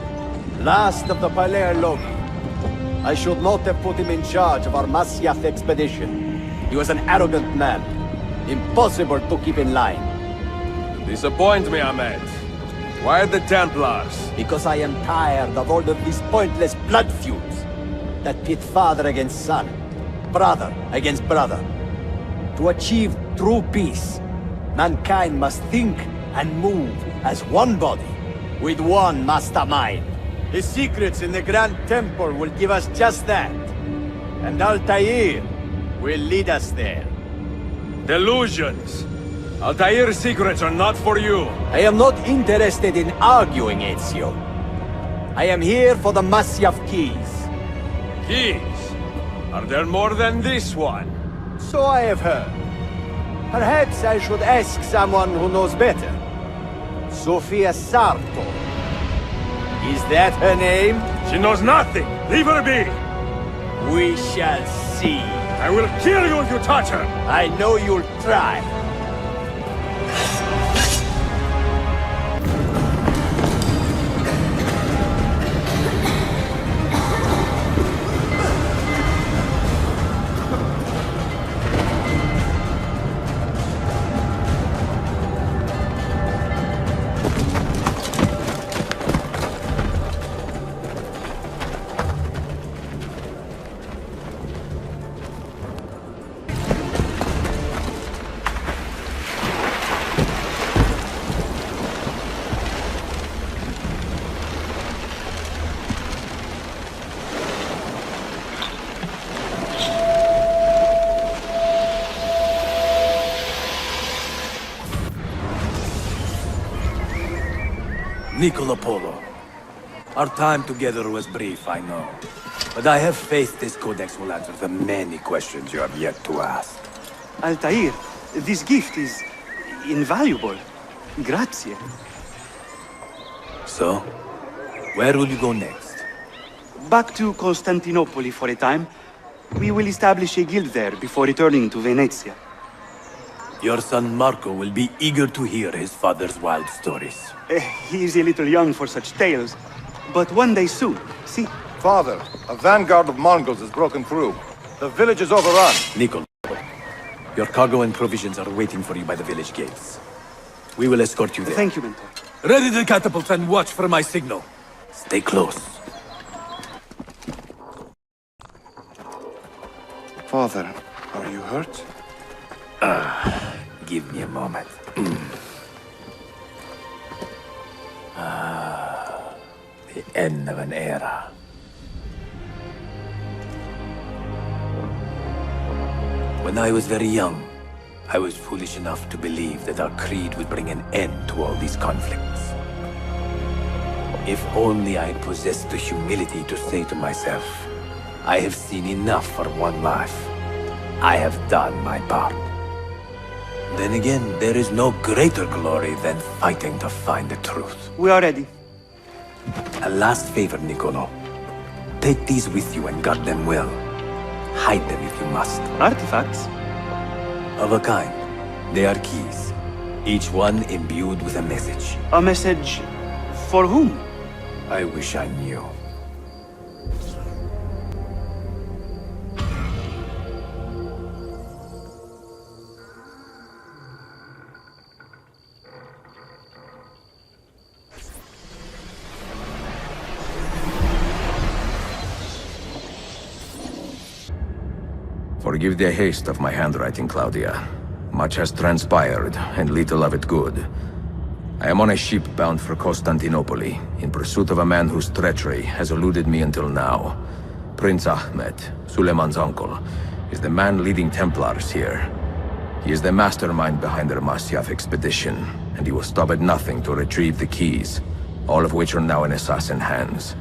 last of the Palermo. I should not have put him in charge of our Masyaf expedition. He was an arrogant man. Impossible to keep in line. You disappoint me, Ahmed. Why the Templars? Because I am tired of all of these pointless blood feuds that pit father against son, brother against brother. To achieve true peace, mankind must think and move as one body, with one mastermind. The secrets in the Grand Temple will give us just that. And Altair will lead us there. Delusions! Altair's secrets are not for you. I am not interested in arguing, Ezio. I am here for the Masyaf keys. Keys? Are there more than this one? So I have heard. Perhaps I should ask someone who knows better. Sofia Sarto. Is that her name? She knows nothing! Leave her be! We shall see. I will kill you if you touch her! I know you'll try. Niccolo Polo. Our time together was brief, I know. But I have faith this codex will answer the many questions you have yet to ask. Altair, this gift is invaluable. Grazie. So, where will you go next? Back to Constantinople for a time. We will establish a guild there before returning to Venezia. Your son Marco will be eager to hear his father's wild stories. He is a little young for such tales, but one day soon, see? Father, a vanguard of Mongols has broken through. The village is overrun. Niccolo, your cargo and provisions are waiting for you by the village gates. We will escort you there. Thank you, Mentor. Ready the catapults and watch for my signal. Stay close. Father, are you hurt? Give me a moment. The end of an era. When I was very young, I was foolish enough to believe that our creed would bring an end to all these conflicts. If only I had possessed the humility to say to myself, I have seen enough for one life. I have done my part. Then again, there is no greater glory than fighting to find the truth. We are ready. A last favor, Niccolo. Take these with you and guard them well. Hide them if you must. Artifacts? Of a kind. They are keys. Each one imbued with a message. A message for whom? I wish I knew. Forgive the haste of my handwriting, Claudia. Much has transpired, and little of it good. I am on a ship bound for Constantinople, in pursuit of a man whose treachery has eluded me until now. Prince Ahmed, Suleiman's uncle, is the man leading Templars here. He is the mastermind behind their Masyaf expedition, and he will stop at nothing to retrieve the keys, all of which are now in assassin hands.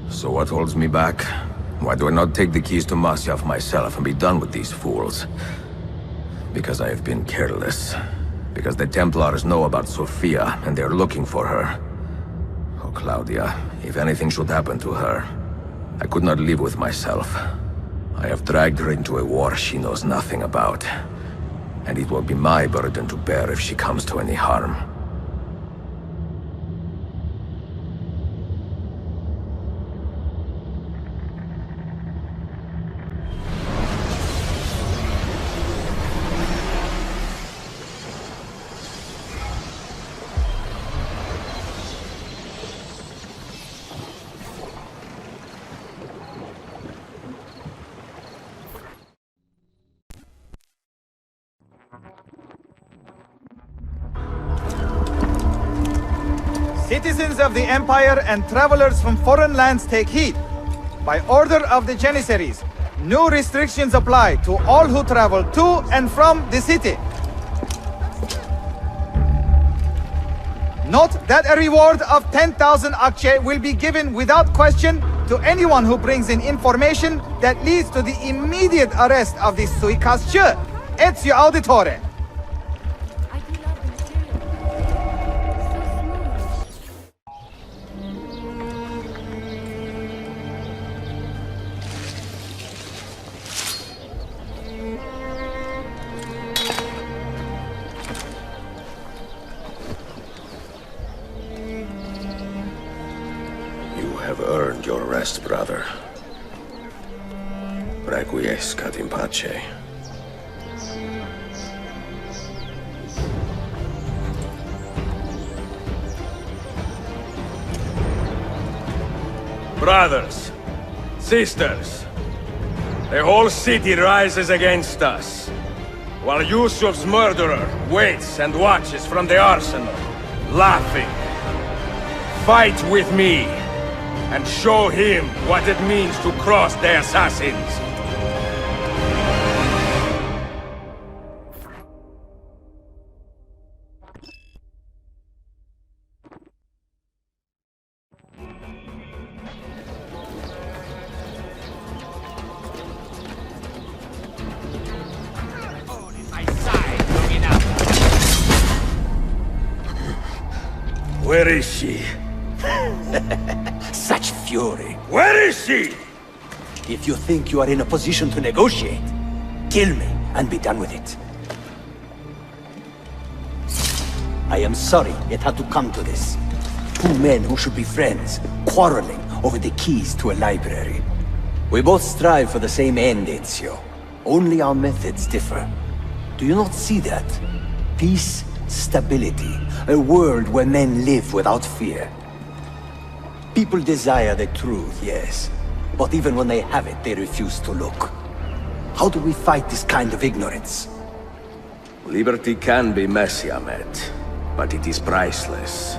So what holds me back? Why do I not take the keys to Masyaf myself and be done with these fools? Because I have been careless. Because the Templars know about Sophia, and they're looking for her. Oh, Claudia, if anything should happen to her, I could not live with myself. I have dragged her into a war she knows nothing about. And it will be my burden to bear if she comes to any harm. Citizens of the Empire and travelers from foreign lands take heed. By order of the Janissaries, new restrictions apply to all who travel to and from the city. Note that a reward of 10,000 akçe will be given without question to anyone who brings in information that leads to the immediate arrest of the suikastçı, Ezio Auditore. Earned your rest, brother. Requiescat in pace. Brothers, sisters, the whole city rises against us, while Yusuf's murderer waits and watches from the arsenal, laughing. Fight with me, and show him what it means to cross the assassins. Where is she? Such fury. Where is she? If you think you are in a position to negotiate, kill me and be done with it. I am sorry it had to come to this. Two men who should be friends, quarreling over the keys to a library. We both strive for the same end, Ezio. Only our methods differ. Do you not see that? Peace, stability, a world where men live without fear. People desire the truth, yes. But even when they have it, they refuse to look. How do we fight this kind of ignorance? Liberty can be messy, Ahmed, but it is priceless.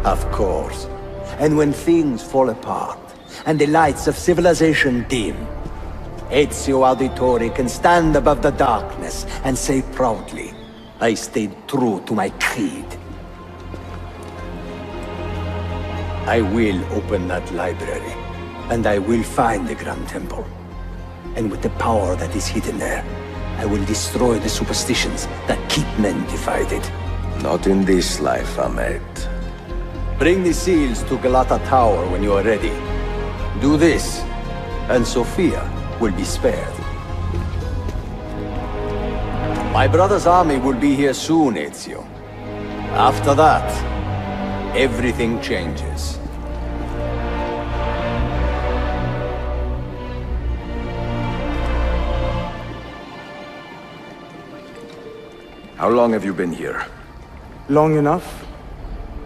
Of course. And when things fall apart, and the lights of civilization dim, Ezio Auditore can stand above the darkness and say proudly, I stayed true to my creed. I will open that library, and I will find the Grand Temple. And with the power that is hidden there, I will destroy the superstitions that keep men divided. Not in this life, Ahmed. Bring the seals to Galata Tower when you are ready. Do this, and Sophia will be spared. My brother's army will be here soon, Ezio. After that, everything changes. How long have you been here? Long enough.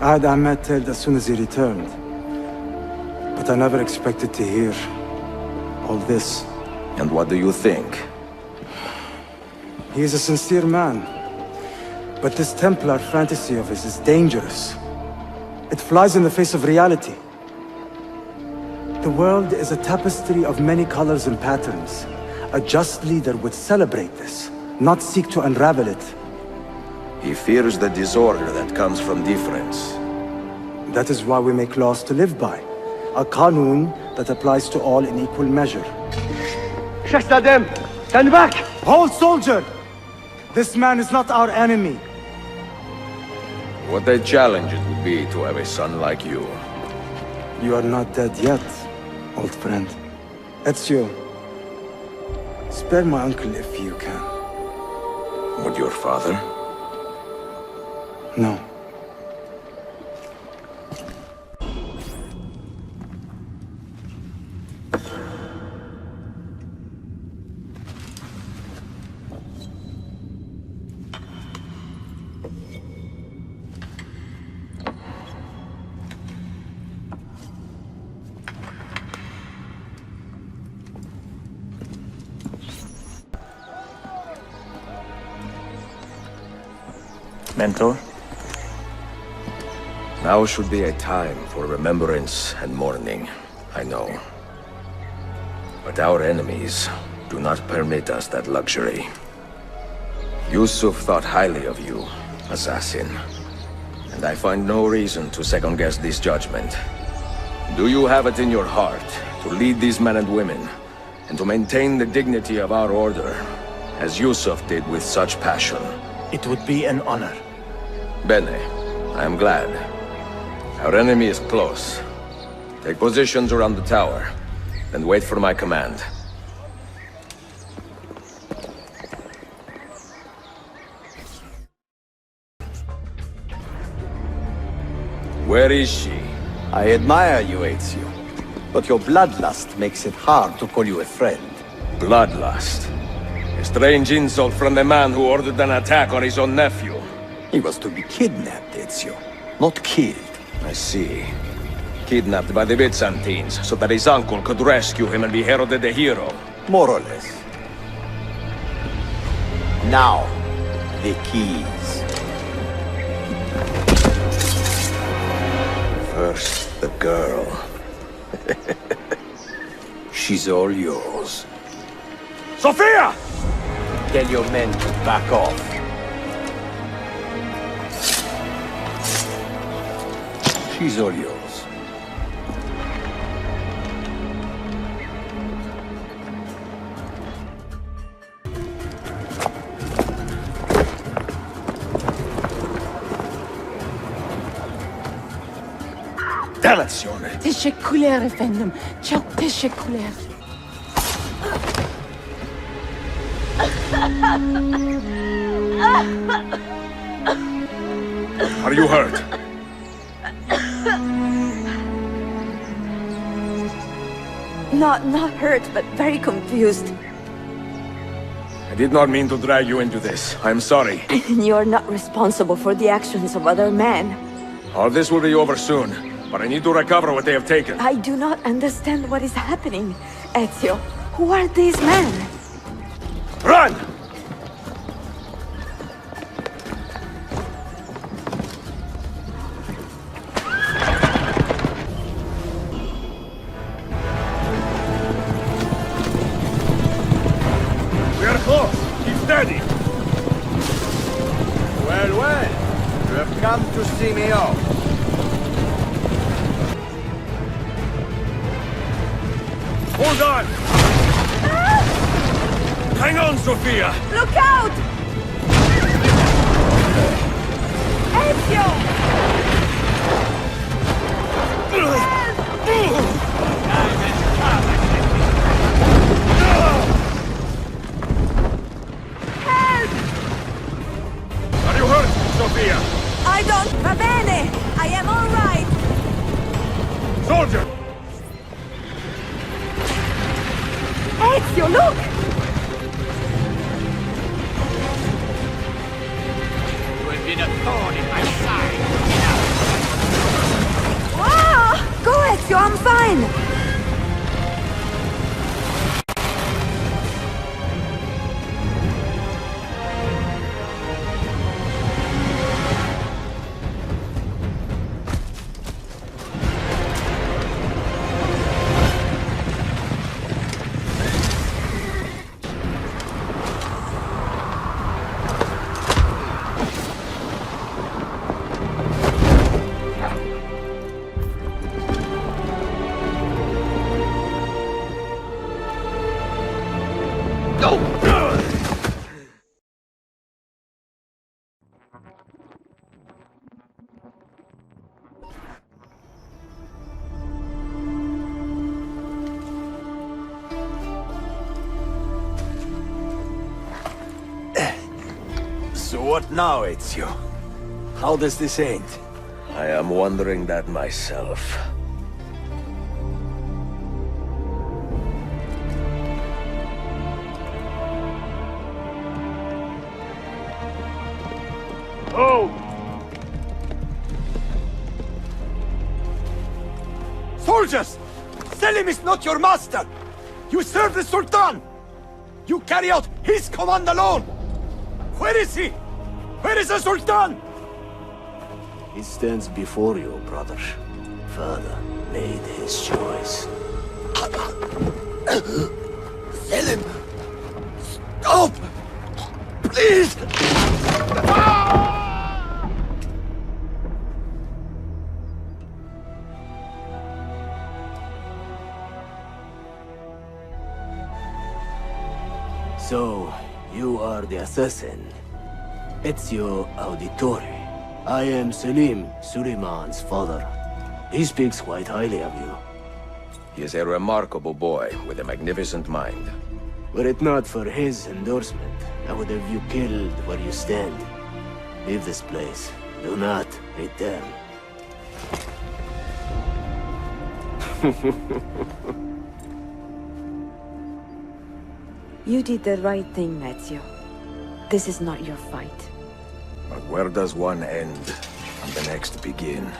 I had Ahmed killed as soon as he returned. But I never expected to hear all this. And what do you think? He is a sincere man. But this Templar fantasy of his is dangerous. It flies in the face of reality. The world is a tapestry of many colors and patterns. A just leader would celebrate this, not seek to unravel it. He fears the disorder that comes from difference. That is why we make laws to live by. A qanun that applies to all in equal measure. Shahzadem, stand back! Hold, soldier! This man is not our enemy. What a challenge it would be to have a son like you. You are not dead yet, old friend. Ezio, spare my uncle if you can. Would your father? No. Mentor? Now should be a time for remembrance and mourning, I know. But our enemies do not permit us that luxury. Yusuf thought highly of you, assassin. And I find no reason to second-guess this judgment. Do you have it in your heart to lead these men and women, and to maintain the dignity of our order, as Yusuf did with such passion? It would be an honor. Bene, I am glad. Our enemy is close. Take positions around the tower, and wait for my command. Where is she? I admire you, Ezio. But your bloodlust makes it hard to call you a friend. Bloodlust? A strange insult from the man who ordered an attack on his own nephew. He was to be kidnapped, Ezio, not killed. I see. Kidnapped by the Byzantines, so that his uncle could rescue him and be heralded a hero. More or less. Now, the keys. First, the girl. She's all yours. Sophia! Tell your men to back off. She's all yours. Dannazione! تشكلير يا فندم. çok teşekkürler. Are you hurt? Not hurt, but very confused. I did not mean to drag you into this. I'm sorry. You're not responsible for the actions of other men. All this will be over soon, but I need to recover what they have taken. I do not understand what is happening. Ezio, who are these men? Run! We are close. Keep steady. Well. You have come to see me off. Hold on! Hang on, Sophia! Look out! Ezio! Are you hurt, Sophia? I don't... Va bene! I am all right! Soldier! Ezio, look! You have been a thorn in my side. Ah! Go, Ezio, I'm fine! So what now, Ezio? How does this end? I am wondering that myself. Oh! Soldiers! Selim is not your master! You serve the Sultan! You carry out his command alone! Where is he? Where is the Sultan? He stands before you, brother. Father made his choice. Selim! Stop! Please! So, you are the assassin. Ezio Auditore. I am Selim, Suleiman's father. He speaks quite highly of you. He is a remarkable boy with a magnificent mind. Were it not for his endorsement, I would have you killed where you stand. Leave this place. Do not return. You did the right thing, Ezio. This is not your fight. But where does one end and the next begin?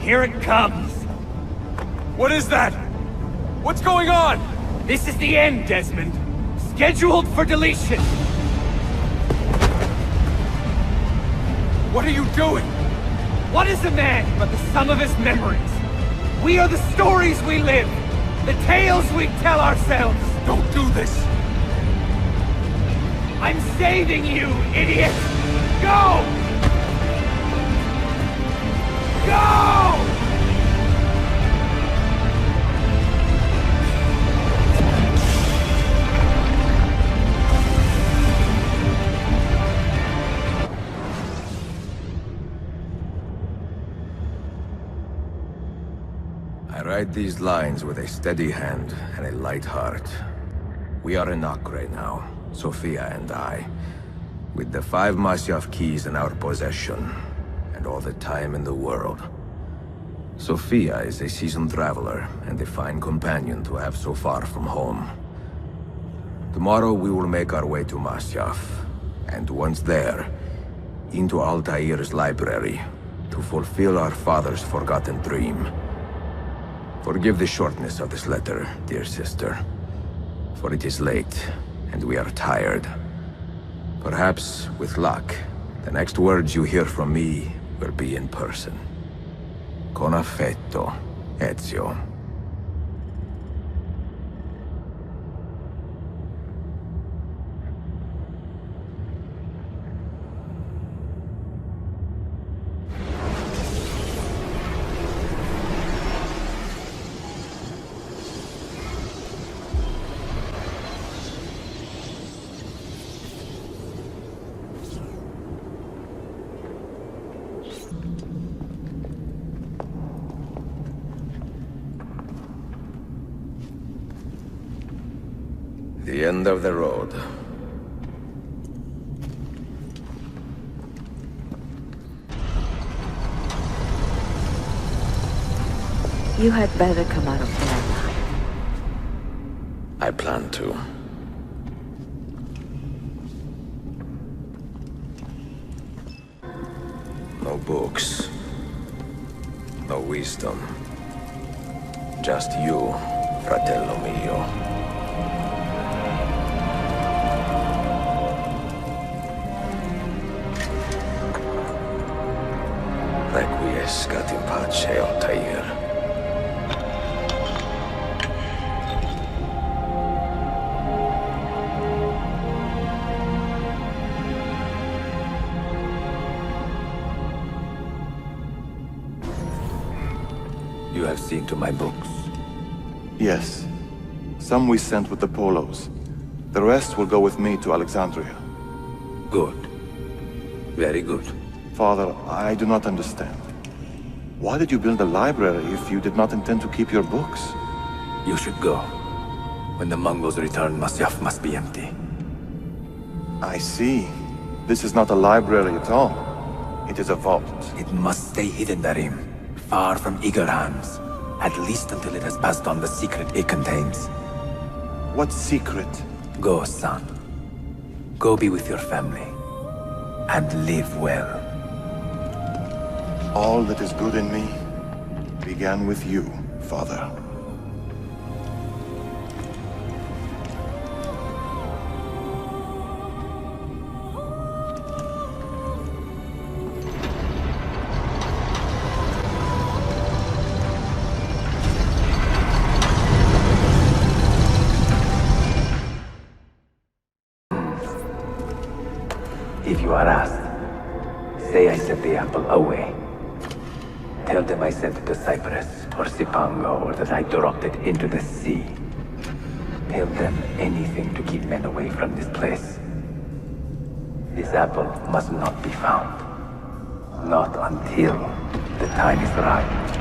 Here it comes! What is that? What's going on? This is the end, Desmond. Scheduled for deletion. What are you doing? What is a man but the sum of his memories? We are the stories we live, the tales we tell ourselves. Don't do this. I'm saving you, idiot! Go! Go! I write these lines with a steady hand and a light heart. We are in Acre now, Sophia and I, with the 5 Masyaf keys in our possession, and all the time in the world. Sophia is a seasoned traveler, and a fine companion to have so far from home. Tomorrow we will make our way to Masyaf, and once there, into Altair's library, to fulfill our father's forgotten dream. Forgive the shortness of this letter, dear sister, for it is late, and we are tired. Perhaps, with luck, the next words you hear from me will be in person. Con affetto, Ezio. The end of the road. You had better come out of there alive. I plan to. No books. No wisdom. Just you, fratello mio. much, Altair. You have seen to my books. Yes. Some we sent with the Polos. The rest will go with me to Alexandria. Good. Very good. Father, I do not understand. Why did you build a library if you did not intend to keep your books? You should go. When the Mongols return, Masyaf must be empty. I see. This is not a library at all. It is a vault. It must stay hidden, Darim. Far from eager hands. At least until it has passed on the secret it contains. What secret? Go, son. Go be with your family. And live well. All that is good in me began with you, Father. If you are asked, say I sent the apple away. Tell them I sent it to Cyprus, or Cipango, or that I dropped it into the sea. Tell them anything to keep men away from this place. This apple must not be found. Not until the time is right.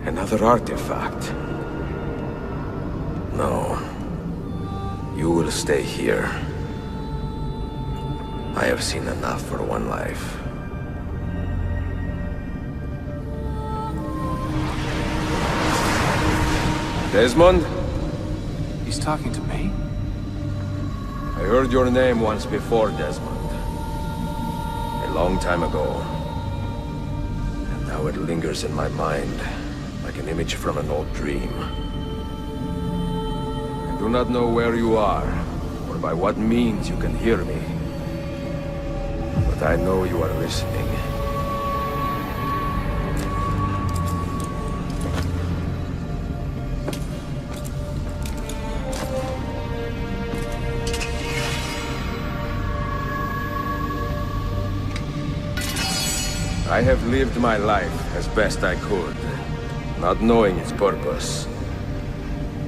Another artifact. No. You will stay here. I have seen enough for one life. Desmond? He's talking to me? I heard your name once before, Desmond. A long time ago. And now it lingers in my mind, like an image from an old dream. I do not know where you are, or by what means you can hear me. But I know you are listening. I have lived my life as best I could, not knowing its purpose,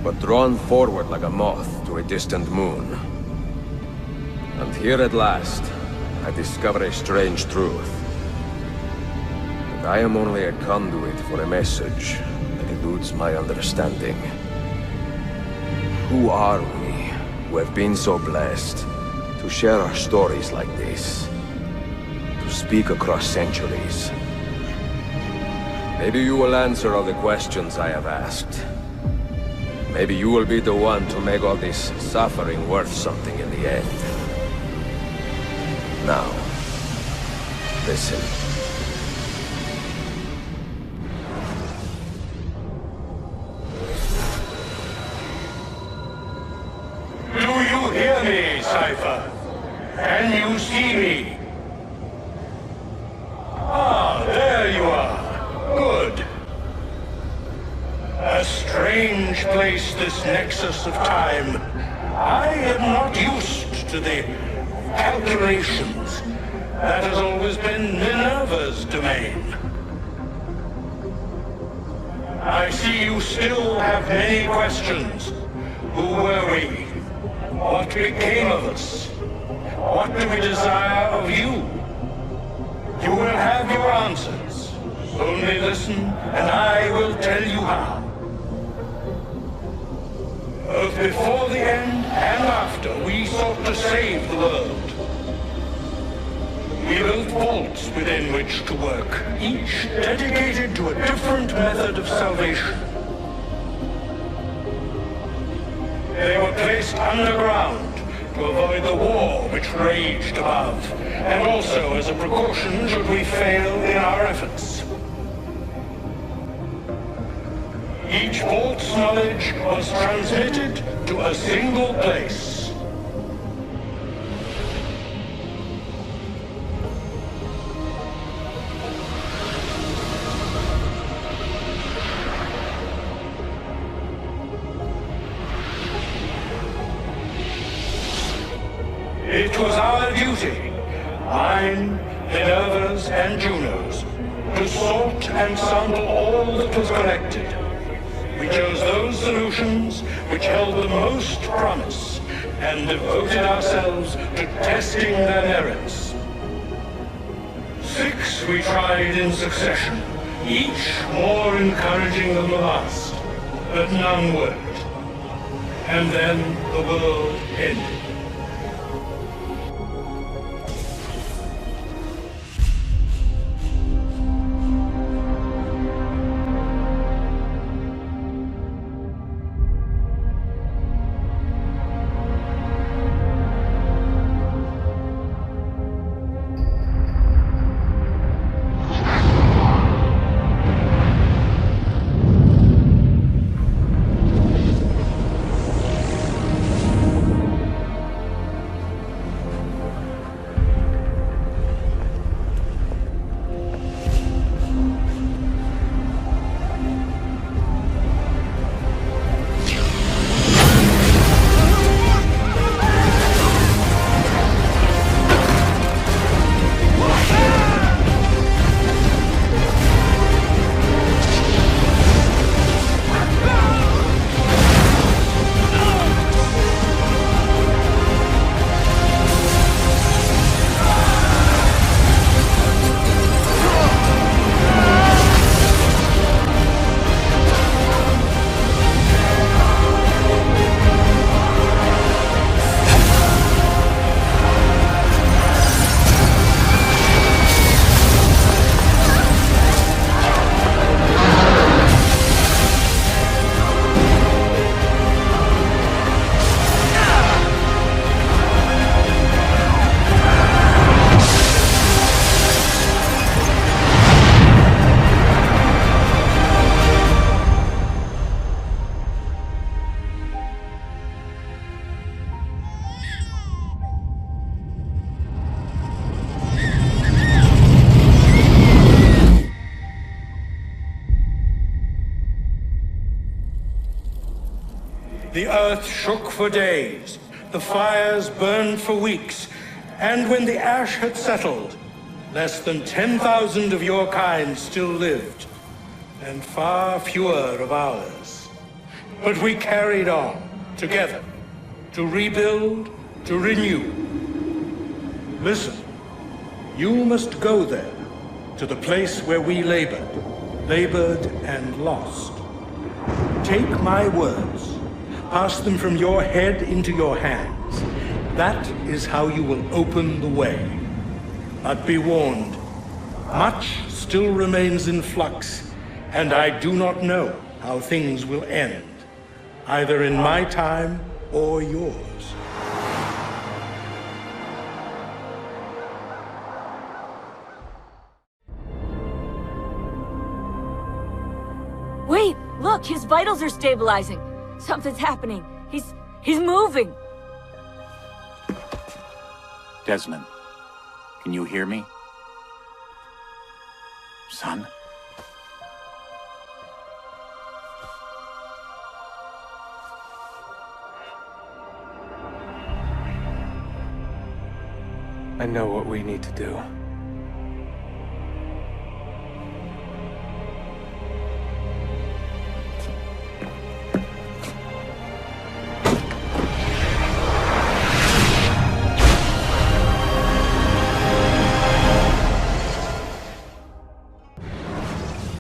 but drawn forward like a moth to a distant moon. And here at last, I discover a strange truth. That I am only a conduit for a message that eludes my understanding. Who are we, who have been so blessed, to share our stories like this? To speak across centuries. Maybe you will answer all the questions I have asked. Maybe you will be the one to make all this suffering worth something in the end. Now, listen. Do you hear me, Cypher? Can you see me? Ah, there you are. Good. A strange place, this nexus of time. I am not used to the calculations. That has always been Minerva's domain. I see you still have many questions. Who were we? What became of us? What do we desire of you? You will have your answers. Only listen, and I will tell you how. Both before the end and after, we sought to save the world. We built vaults within which to work, each dedicated to a different method of salvation. They were placed underground to avoid the war which raged above, and also as a precaution should we fail in our efforts. Each vault's knowledge was transmitted to a single place. It was our duty, mine, Minerva's, and Juno's, to sort and sample all that was collected. We chose those solutions which held the most promise, and devoted ourselves to testing their merits. 6 we tried in succession, each more encouraging than the last, but none worked. And then the world ended. The earth shook for days, the fires burned for weeks, and when the ash had settled, less than 10,000 of your kind still lived, and far fewer of ours. But we carried on, together, to rebuild, to renew. Listen, you must go there, to the place where we labored and lost. Take my words. Pass them from your head into your hands. That is how you will open the way. But be warned, much still remains in flux, and I do not know how things will end, either in my time or yours. Wait, look, his vitals are stabilizing. Something's happening. He's moving. Desmond, can you hear me? Son? I know what we need to do.